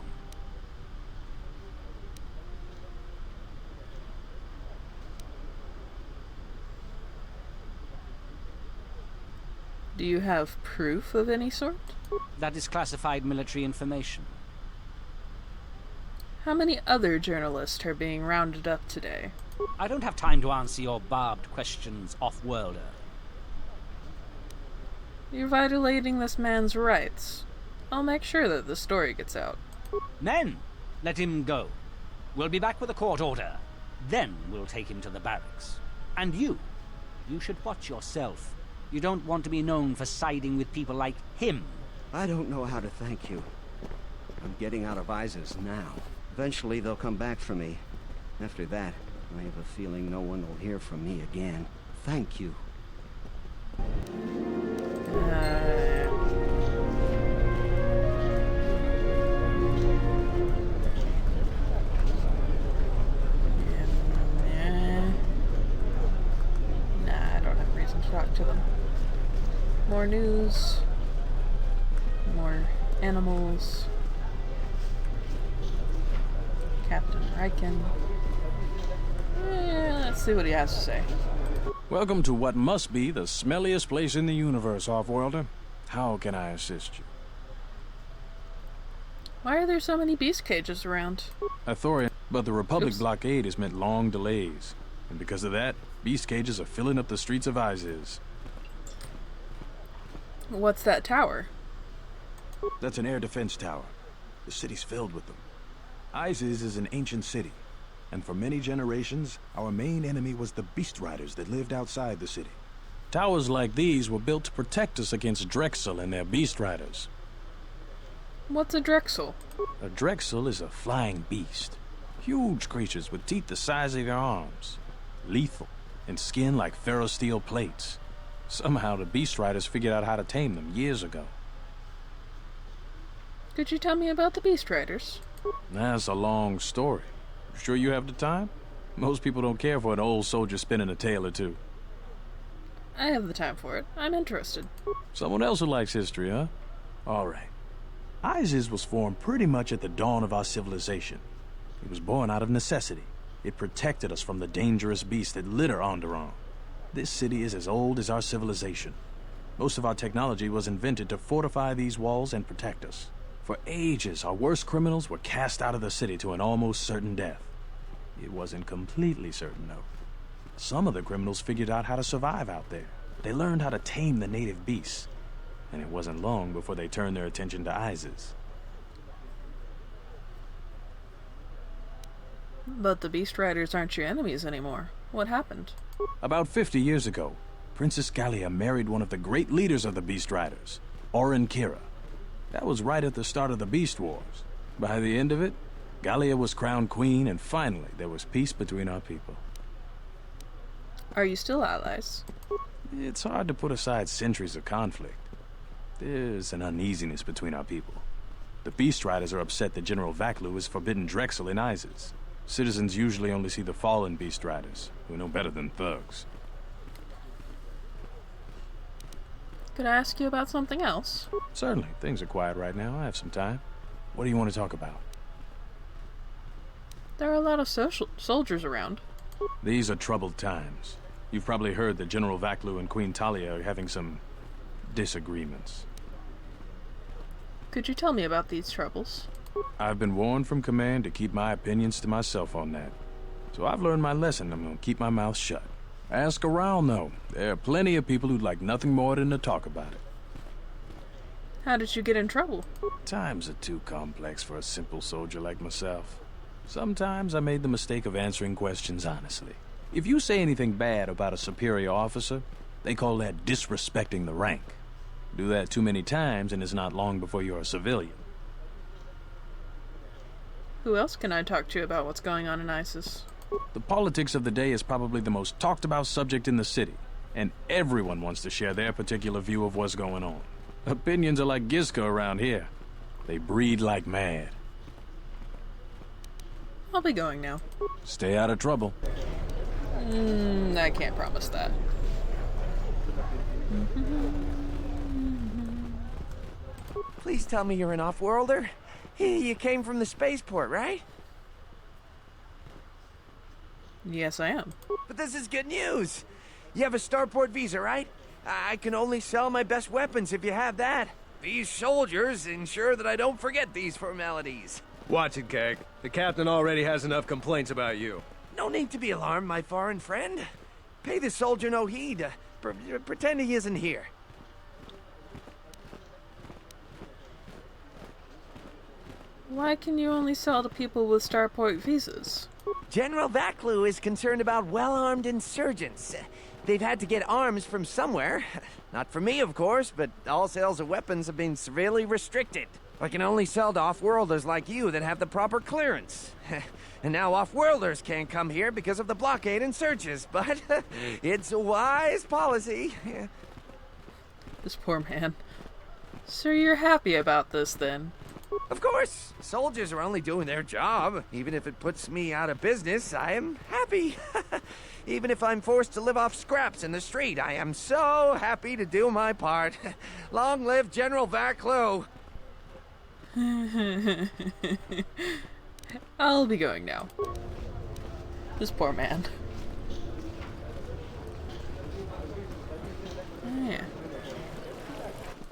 Do you have proof of any sort? That is classified military information. How many other journalists are being rounded up today? I don't have time to answer your barbed questions off-worlder. You're violating this man's rights. I'll make sure that the story gets out. Men, let him go. We'll be back with a court order. Then we'll take him to the barracks. And you should watch yourself. You don't want to be known for siding with people like him. I don't know how to thank you. I'm getting out of ISIS now. Eventually they'll come back for me. After that, I have a feeling no one will hear from me again. Thank you. Nah, I don't have reason to talk to them. More news. More animals. Captain Riken. Let's see what he has to say. Welcome to what must be the smelliest place in the universe, Off-Worlder. How can I assist you? Why are there so many beast cages around? Authorian, but the Republic Oops. blockade has meant long delays. And because of that, beast cages are filling up the streets of ISIS. What's that tower? That's an air defense tower. The city's filled with them. ISIS is an ancient city, and for many generations, our main enemy was the beast riders that lived outside the city. Towers like these were built to protect us against Drexel and their beast riders. What's a Drexel? A Drexel is a flying beast. Huge creatures with teeth the size of your arms. Lethal, and skin like ferrosteel plates. Somehow the beast riders figured out how to tame them years ago. Could you tell me about the beast riders? That's a long story. Sure you have the time? Most people don't care for an old soldier spinning a tale or two. I have the time for it. I'm interested. Someone else who likes history, huh? All right. ISIS was formed pretty much at the dawn of our civilization. It was born out of necessity. It protected us from the dangerous beasts that litter Onderon. This city is as old as our civilization. Most of our technology was invented to fortify these walls and protect us. For ages, our worst criminals were cast out of the city to an almost certain death. It wasn't completely certain, though. Some of the criminals figured out how to survive out there. They learned how to tame the native beasts. And it wasn't long before they turned their attention to ISIS. But the beast riders aren't your enemies anymore. What happened? About 50 years ago, Princess Gallia married one of the great leaders of the beast riders, Orin Kira. That was right at the start of the Beast Wars. By the end of it, Gallia was crowned queen, and finally there was peace between our people. Are you still allies? It's hard to put aside centuries of conflict. There's an uneasiness between our people. The Beast Riders are upset that General MacLeod has forbidden Drexel in ISIS. Citizens usually only see the fallen Beast Riders, who know better than thugs. Could I ask you about something else? Certainly. Things are quiet right now. I have some time. What do you want to talk about? There are a lot of soldiers around. These are troubled times. You've probably heard that General MacLeod and Queen Talia are having some disagreements. Could you tell me about these troubles? I've been warned from command to keep my opinions to myself on that. So I've learned my lesson. I'm going to keep my mouth shut. Ask around, though. There are plenty of people who'd like nothing more than to talk about it. How did you get in trouble? Times are too complex for a simple soldier like myself. Sometimes I made the mistake of answering questions honestly. If you say anything bad about a superior officer, they call that disrespecting the rank. Do that too many times and it's not long before you're a civilian. Who else can I talk to about what's going on in ISIS? The politics of the day is probably the most talked about subject in the city, and everyone wants to share their particular view of what's going on. Opinions are like Gizka around here. They breed like mad. I'll be going now. Stay out of trouble. I can't promise that. Please tell me you're an off-worlder. You came from the spaceport, right? Yes, I am. But this is good news. You have a starport visa, right? I can only sell my best weapons if you have that. These soldiers ensure that I don't forget these formalities. Watch it, Keg. The captain already has enough complaints about you. No need to be alarmed, my foreign friend. Pay the soldier no heed. Pretend he isn't here. Why can you only sell to people with starport visas? General MacLeod is concerned about well-armed insurgents. They've had to get arms from somewhere. Not from me, of course, but all sales of weapons have been severely restricted. I can only sell to off-worlders like you that have the proper clearance. And now off-worlders can't come here because of the blockade and searches, but it's a wise policy. This poor man. So you're happy about this, then? Of course. Soldiers are only doing their job. Even if it puts me out of business, I am happy. Even if I'm forced to live off scraps in the street, I am so happy to do my part. Long live General MacLeod. I'll be going now. This poor man. Yeah.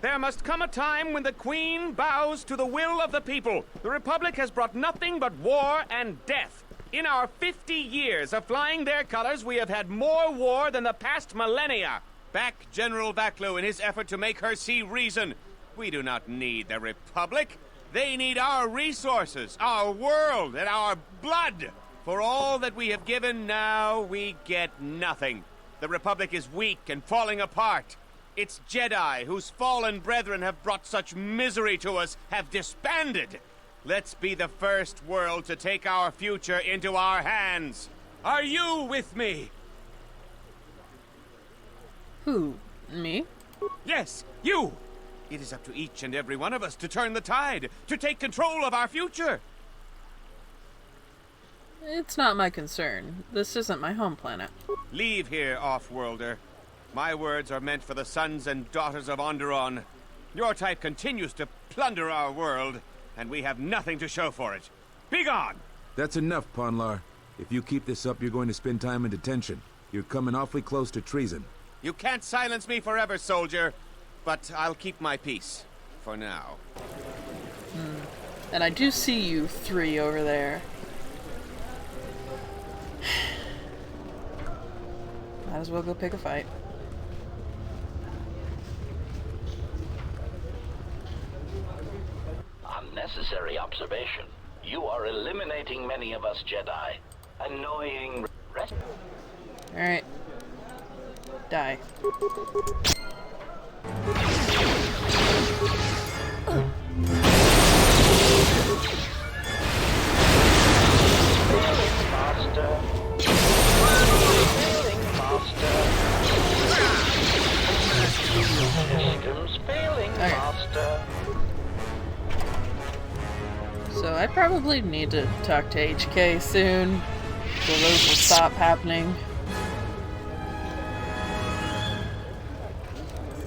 There must come a time when the Queen bows to the will of the people. The Republic has brought nothing but war and death. In our 50 years of flying their colors, we have had more war than the past millennia. Back General MacLeod in his effort to make her see reason. We do not need the Republic. They need our resources, our world, and our blood. For all that we have given, now we get nothing. The Republic is weak and falling apart. Its Jedi, whose fallen brethren have brought such misery to us, have disbanded. Let's be the first world to take our future into our hands. Are you with me? Who? Me? Yes, you! It is up to each and every one of us to turn the tide, to take control of our future. It's not my concern. This isn't my home planet. Leave here, off-worlder. My words are meant for the sons and daughters of Onderon. Your type continues to plunder our world, and we have nothing to show for it. Be gone! That's enough, Ponlar. If you keep this up, you're going to spend time in detention. You're coming awfully close to treason. You can't silence me forever, soldier. But I'll keep my peace. For now. And I do see you three over there. Might as well go pick a fight. Unnecessary observation. You are eliminating many of us Jedi. Annoying. Alright. Die. Faster. Systems failing faster. So I probably need to talk to HK soon, so those will stop happening.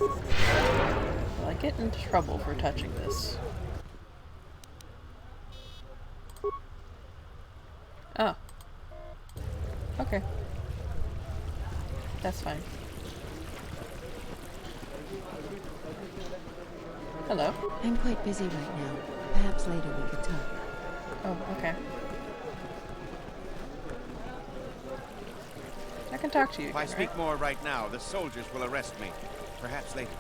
Will I get into trouble for touching this? Oh. Okay. That's fine. Hello. I'm quite busy right now. Perhaps later we could talk. Oh, okay. I can talk to you. If I speak more right now, the soldiers will arrest me. Perhaps later.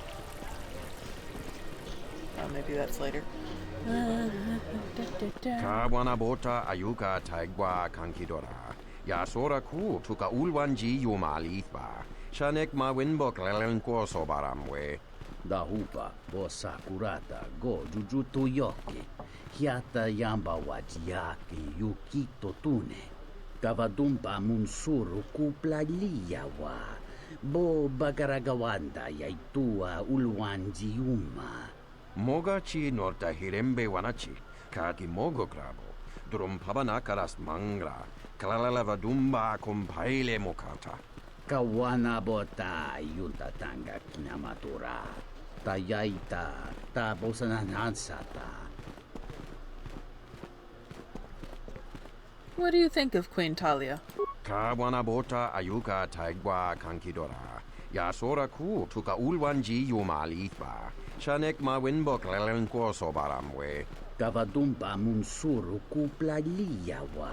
Oh, maybe that's later. Kawana bota ayuka taigwa kankidora. Yasora ku tuka ulwanji yumalitba. Shanek ma winbok lelenko sobaramwe. Dahupa bo sakurata go jujutu yoki. Hiata yamba wajyaki yukito tune. Kavadumpa munsuru kupla liyawa. Bo bagaragawanda yaitua ulwanji yuma. Mogachi norta hirembe wanachi, kaki mogo krabo, drum pabanakaras mangra, kalalavadumba compaile mokata. Kawana bota yunta tanga kinamatura. Tayaita, ta bosananansata. What do you think of Queen Talia? Kawana bota ayuka taigwa kankidora. Yasora ku tuka ulwanji yumalithba. Shanek ma winbok lelenko sobaramwe. Kavadumpa munsuru kuplaliyawa.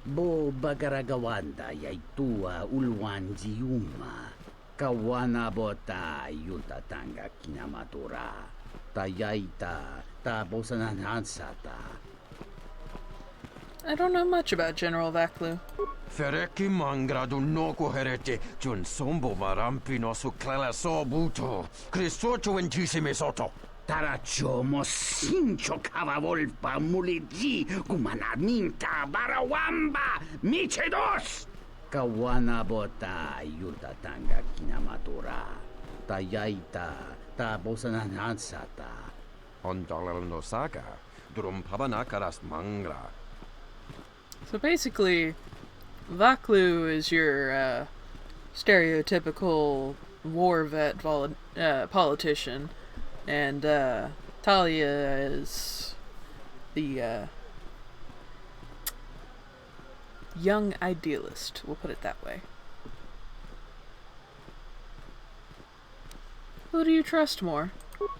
Bo bagaragawanda yaitua ulwanji yuma. Kawana bota yunta tanga kinamatura. Tayaita, ta bosananansata. I don't know much about General Vaklu. Fereki mangradu noko herete, jun sombo marampino su clela sobuto. Crisocho entissime soto. Tarachomo sincho cavavolpa muligi gumanarminta barawamba michedos. Kawana bota yunta tanga kinamatura. Tayaita, ta bosananansata. Ondalal no saga, drum pabanakaras mangra. So basically, Vaklu is your stereotypical war vet politician, and Talia is the young idealist, we'll put it that way. Who do you trust more?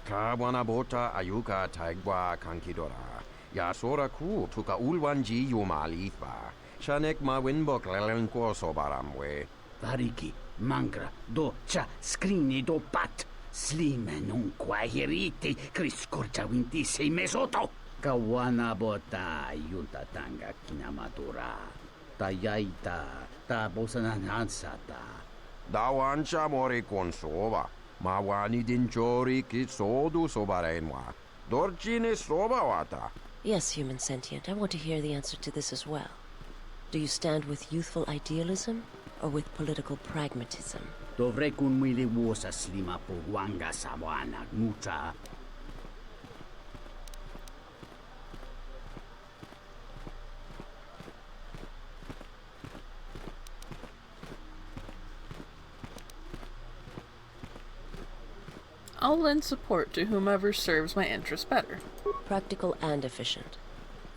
Kawana bota ayuka taigwa kankidora. Yasora ku tuka ulwanji yumalithba. Shanek ma winbok lelenko sobaramwe. Variki, mangra, do cha skrini do pat. Slime non quahiriti, criscorcia wintisi mesoto. Kawana bota yunta tanga kinamatura. Tayaita, ta bosananansata. Dawancha mori konsova. Mawani dinchori kitsodu sobarenwa. Dorchine sobawata. Yes, human sentient, I want to hear the answer to this as well. Do you stand with youthful idealism or with political pragmatism? Dovrei kun mili vuosa slima po wanga sawana mucha. I'll lend support to whomever serves my interests better. Practical and efficient.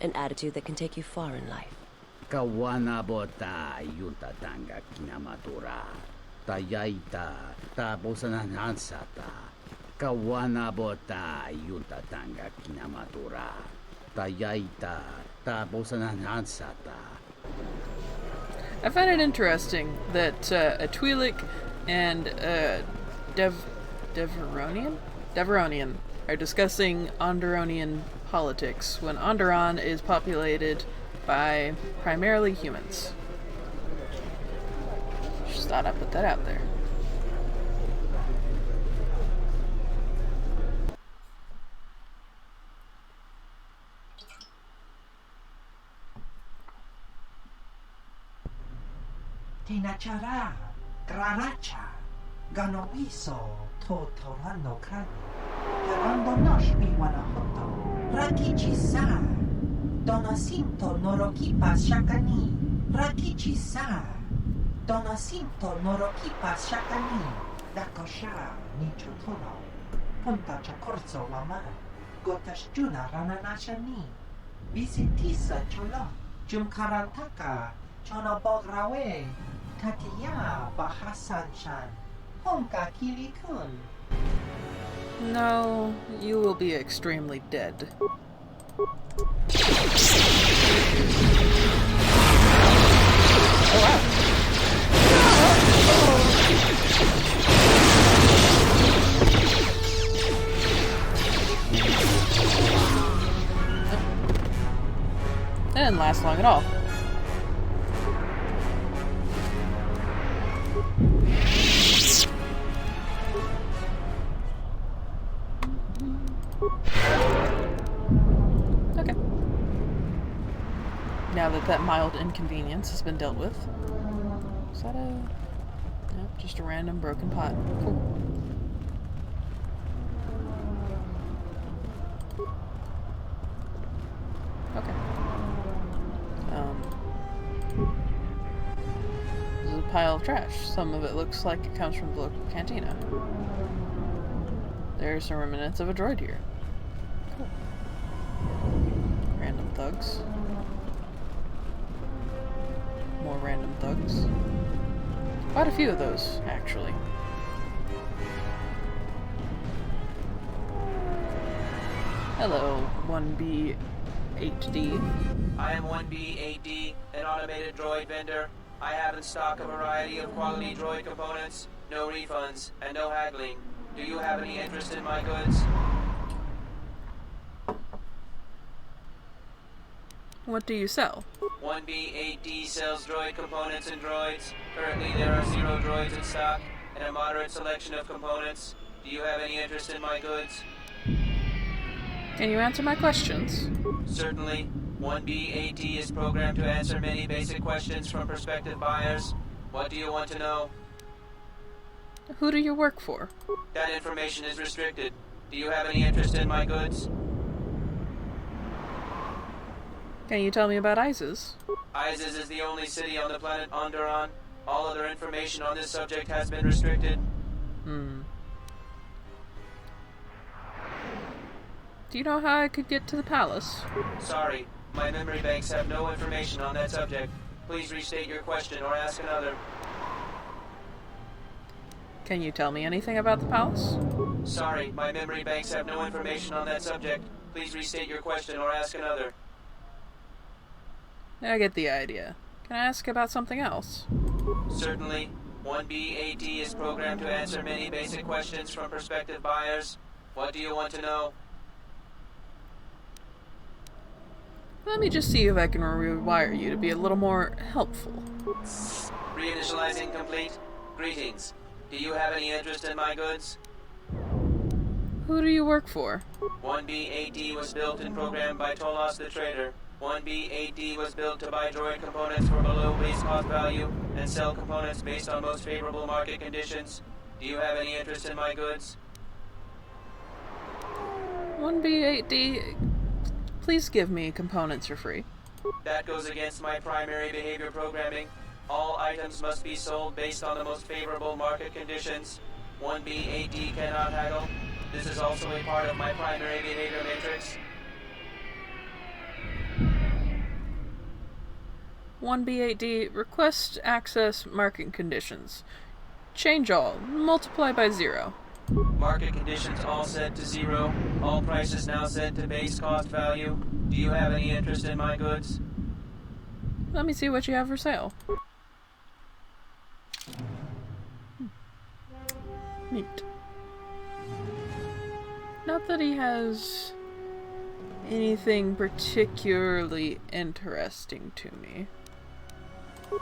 An attitude that can take you far in life. Kawana bota yunta tanga kinamatura. Tayaita, ta bosananansata. Kawana bota yunta tanga kinamatura. Tayaita, ta bosananansata. I find it interesting that a Twi'lek and Deveronian are discussing Onderonian politics when Onderon is populated by primarily humans. Just thought I'd put that out there. Tinachara, Graracha, Ganoiso, Totorano Kran, Gerando Nosh Biwanahoto, Rakichi-sa, Donacinto Norokipas Shakani, Rakichi-sa, Donacinto Norokipas Shakani, Dakosha, Nichutono, Punta Chacorso Wama, Gotashjuna Rananashani, Visitisa Cholo, Jumkarantaka, Chonobograwe, Tatiya Bahasan-shan, Honka Kili-kun. No, you will be extremely dead. Oh wow. That didn't last long at all. Okay. Now that mild inconvenience has been dealt with. Is that a... Nope, just a random broken pot. Cool. of trash. Some of it looks like it comes from the local cantina. There's some remnants of a droid here. Cool. Random thugs. More random thugs. Quite a few of those, actually. Hello, 1B8D. I am 1B8D, an automated droid vendor. I have in stock a variety of quality droid components, no refunds, and no haggling. Do you have any interest in my goods? What do you sell? 1B8D sells droid components and droids. Currently there are 0 droids in stock, and a moderate selection of components. Do you have any interest in my goods? Can you answer my questions? Certainly. 1B8D is programmed to answer many basic questions from prospective buyers. What do you want to know? Who do you work for? That information is restricted. Do you have any interest in my goods? Can you tell me about Isis? Isis is the only city on the planet Onderon. All other information on this subject has been restricted. Do you know how I could get to the palace? Sorry, my memory banks have no information on that subject. Please restate your question or ask another. Can you tell me anything about the palace? Sorry, my memory banks have no information on that subject. Please restate your question or ask another. I get the idea. Can I ask about something else? Certainly. 1B8D is programmed to answer many basic questions from prospective buyers. What do you want to know? Let me just see if I can rewire you to be a little more helpful. Reinitializing complete. Greetings. Do you have any interest in my goods? Who do you work for? 1B8D was built and programmed by Tolos the Trader. 1B8D was built to buy droid components for below base cost value and sell components based on most favorable market conditions. Do you have any interest in my goods? 1B8D, please give me components for free. That goes against my primary behavior programming. All items must be sold based on the most favorable market conditions. 1B8D cannot haggle. This is also a part of my primary behavior matrix. 1B8D, request access market conditions. Change all. Multiply by 0. Market conditions all set to 0. All prices now set to base cost value. Do you have any interest in my goods? Let me see what you have for sale. Neat. Not that he has anything particularly interesting to me. Do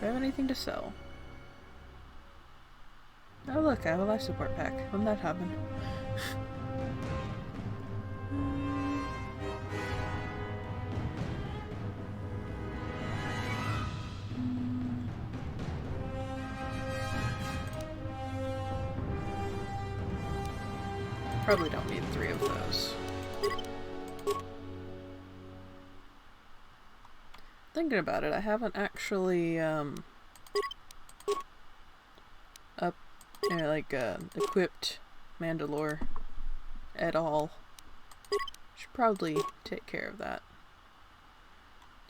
I have anything to sell? Oh look, I have a life support pack. When that happened. Probably don't need 3 of those. Thinking about it, I haven't actually equipped Mandalore at all. Should probably take care of that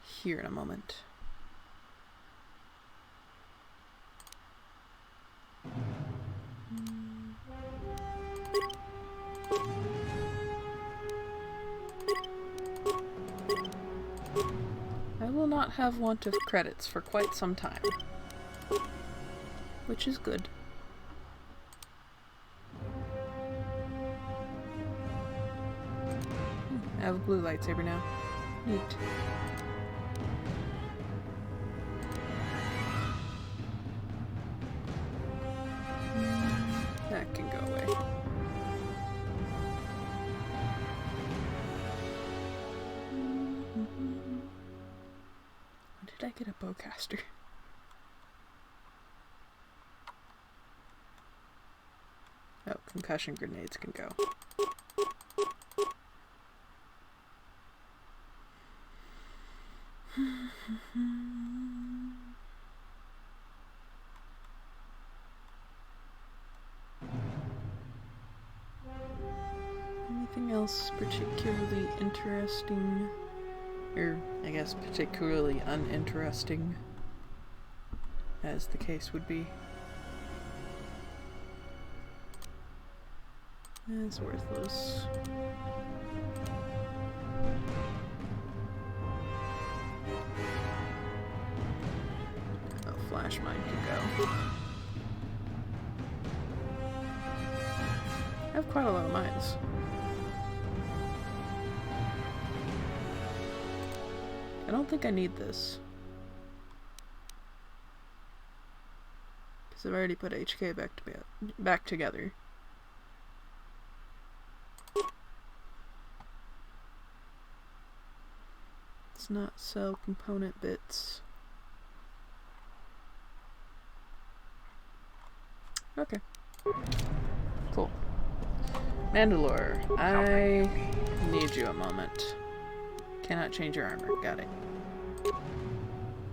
here in a moment. I will not have want of credits for quite some time, which is good. I have a blue lightsaber now. Neat. That can go away. When did I get a bowcaster? Oh, concussion grenades can go. Anything else particularly interesting? Or, I guess, particularly uninteresting, as the case would be. It's worthless. Oh, flash mine can go. I have quite a lot of mines. I don't think I need this. Because I've already put HK back together. Let's not sell component bits. Okay. Cool. Mandalore, I need you a moment. Cannot change your armor. Got it.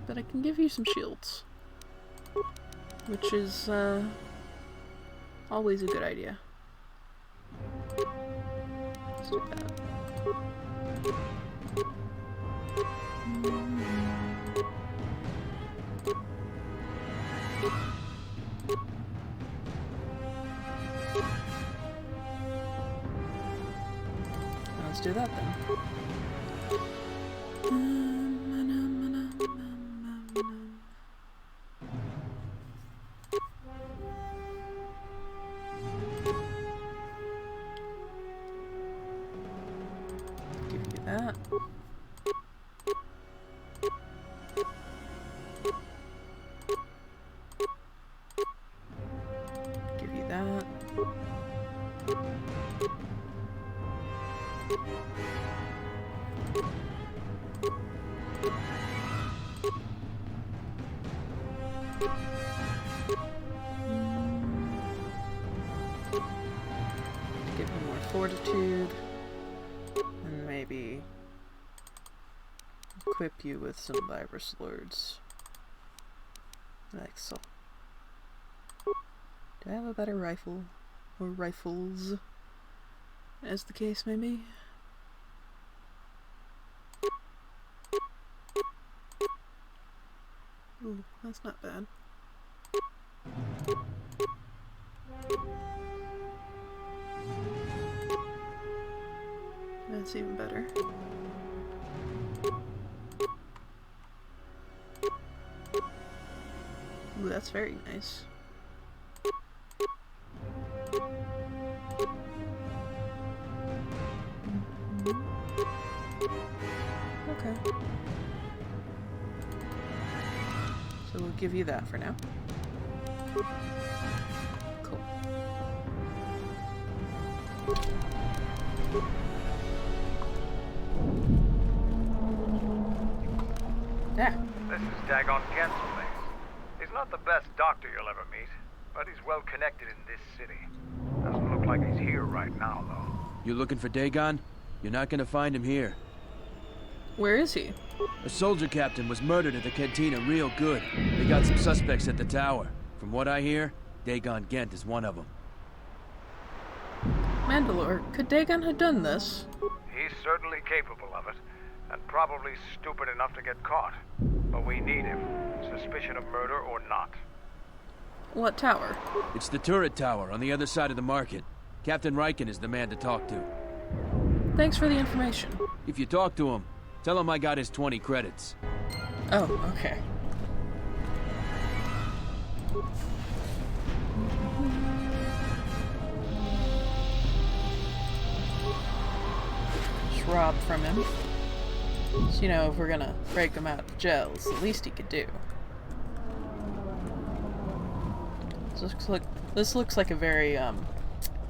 But I can give you some shields. Which is, always a good idea. Let's do that. Let's do that then. Give you that. Give you that. Give me more fortitude, and maybe equip you with some virus lords. Like so. Do I have a better rifle? Or rifles? As the case may be. Ooh, that's not bad. That's even better. Ooh, that's very nice. Okay. So we'll give you that for now. Cool. Yeah. This is Dagon Gent's place. He's not the best doctor you'll ever meet, but he's well connected in this city. Doesn't look like he's here right now, though. You looking for Dagon? You're not gonna find him here. Where is he? A soldier captain was murdered at the cantina real good. They got some suspects at the tower. From what I hear, Dagon Gent is one of them. Mandalore, could Dagon have done this? He's certainly capable of it, and probably stupid enough to get caught. But we need him, suspicion of murder or not. What tower? It's the turret tower on the other side of the market. Captain Riken is the man to talk to. Thanks for the information. If you talk to him, tell him I got his 20 credits. Oh, okay. Just rob from him. So, you know, if we're gonna break him out of jail, it's the least he could do. This looks like a very,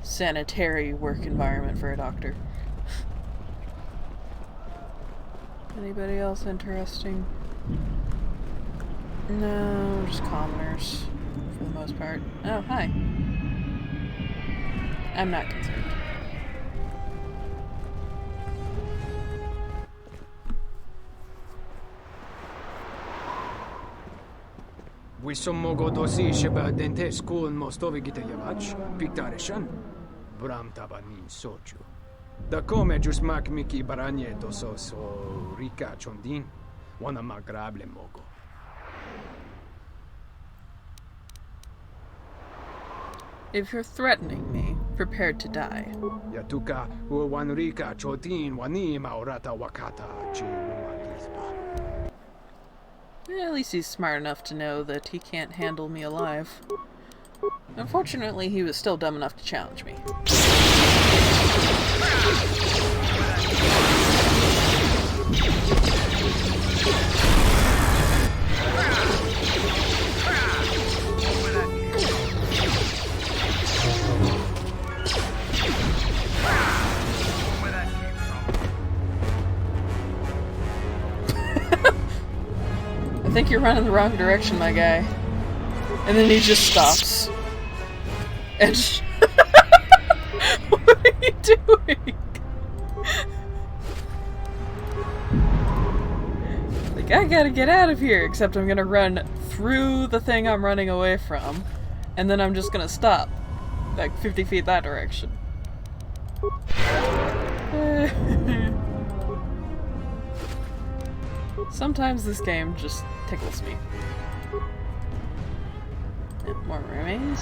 sanitary work environment for a doctor. Anybody else interesting? No, just commoners, for the most part. Oh, hi. I'm not concerned. Wissom mogo dosi sheba dentes kun mostovi gita yavach, pictarishan, bram tabanin sochu. Da come just mak miki baranye doso so rika chondin, wana magrable mogo. If you're threatening me, prepare to die. Yatuka wan rika chotin wani maurata wakata chi umalispa. At least he's smart enough to know that he can't handle me alive. Unfortunately, he was still dumb enough to challenge me. I think you're running the wrong direction, my guy. And then he just stops. And what are you doing? Like, I gotta get out of here, except I'm gonna run through the thing I'm running away from, and then I'm just gonna stop. Like 50 feet that direction. Sometimes this game just tickles me. And more remains.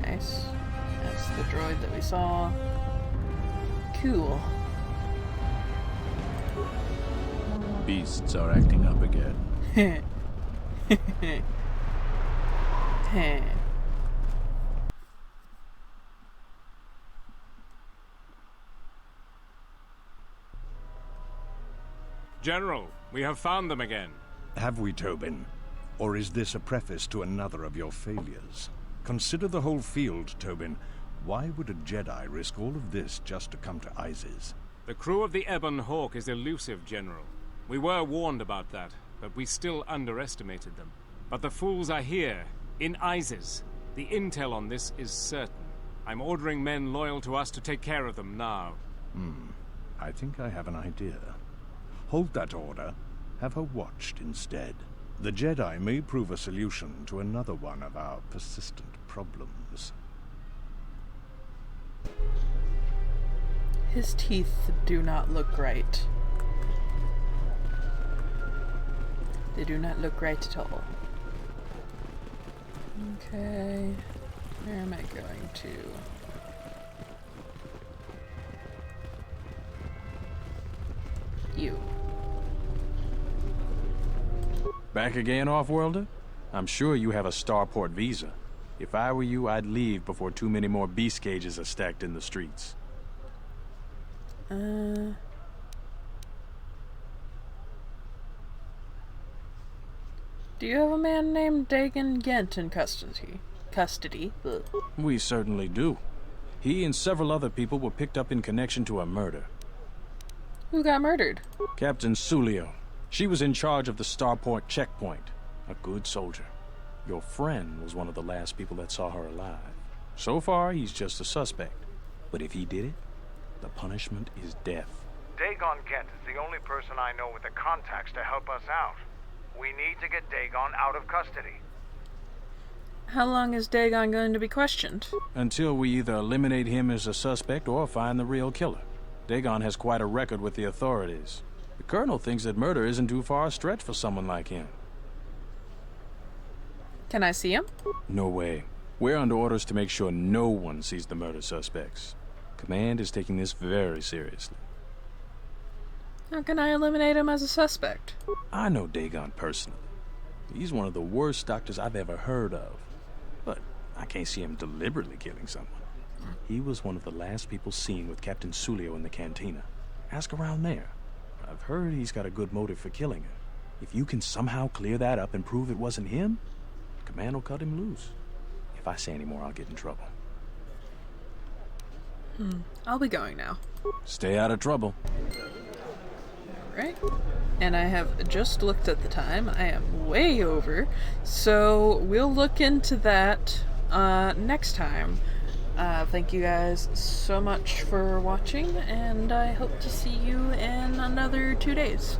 Nice. That's the droid that we saw. Cool. Beasts are acting up again. General, we have found them again. Have we, Tobin? Or is this a preface to another of your failures? Consider the whole field, Tobin. Why would a Jedi risk all of this just to come to Isis? The crew of the Ebon Hawk is elusive, General. We were warned about that, but we still underestimated them. But the fools are here, in Isis. The intel on this is certain. I'm ordering men loyal to us to take care of them now. I think I have an idea. Hold that order. Have her watched instead. The Jedi may prove a solution to another one of our persistent problems. His teeth do not look right. They do not look right at all. Okay. Where am I going to? You. Back again, Off-Worlder? I'm sure you have a starport visa. If I were you, I'd leave before too many more beast cages are stacked in the streets. Do you have a man named Dagan Gent in custody? Ugh. We certainly do. He and several other people were picked up in connection to a murder. Who got murdered? Captain Sulio. She was in charge of the starport checkpoint. A good soldier. Your friend was one of the last people that saw her alive. So far, he's just a suspect. But if he did it, the punishment is death. Dagon Gent is the only person I know with the contacts to help us out. We need to get Dagon out of custody. How long is Dagon going to be questioned? Until we either eliminate him as a suspect or find the real killer. Dagon has quite a record with the authorities. The Colonel thinks that murder isn't too far a stretch for someone like him. Can I see him? No way. We're under orders to make sure no one sees the murder suspects. Command is taking this very seriously. How can I eliminate him as a suspect? I know Dagon personally. He's one of the worst doctors I've ever heard of. But I can't see him deliberately killing someone. He was one of the last people seen with Captain Sulio in the cantina. Ask around there. I've heard he's got a good motive for killing her. If you can somehow clear that up and prove it wasn't him, Command will cut him loose. If I say any more, I'll get in trouble. I'll be going now. Stay out of trouble. Alright. And I have just looked at the time. I am way over. So we'll look into that next time. Thank you guys so much for watching, and I hope to see you in another 2 days.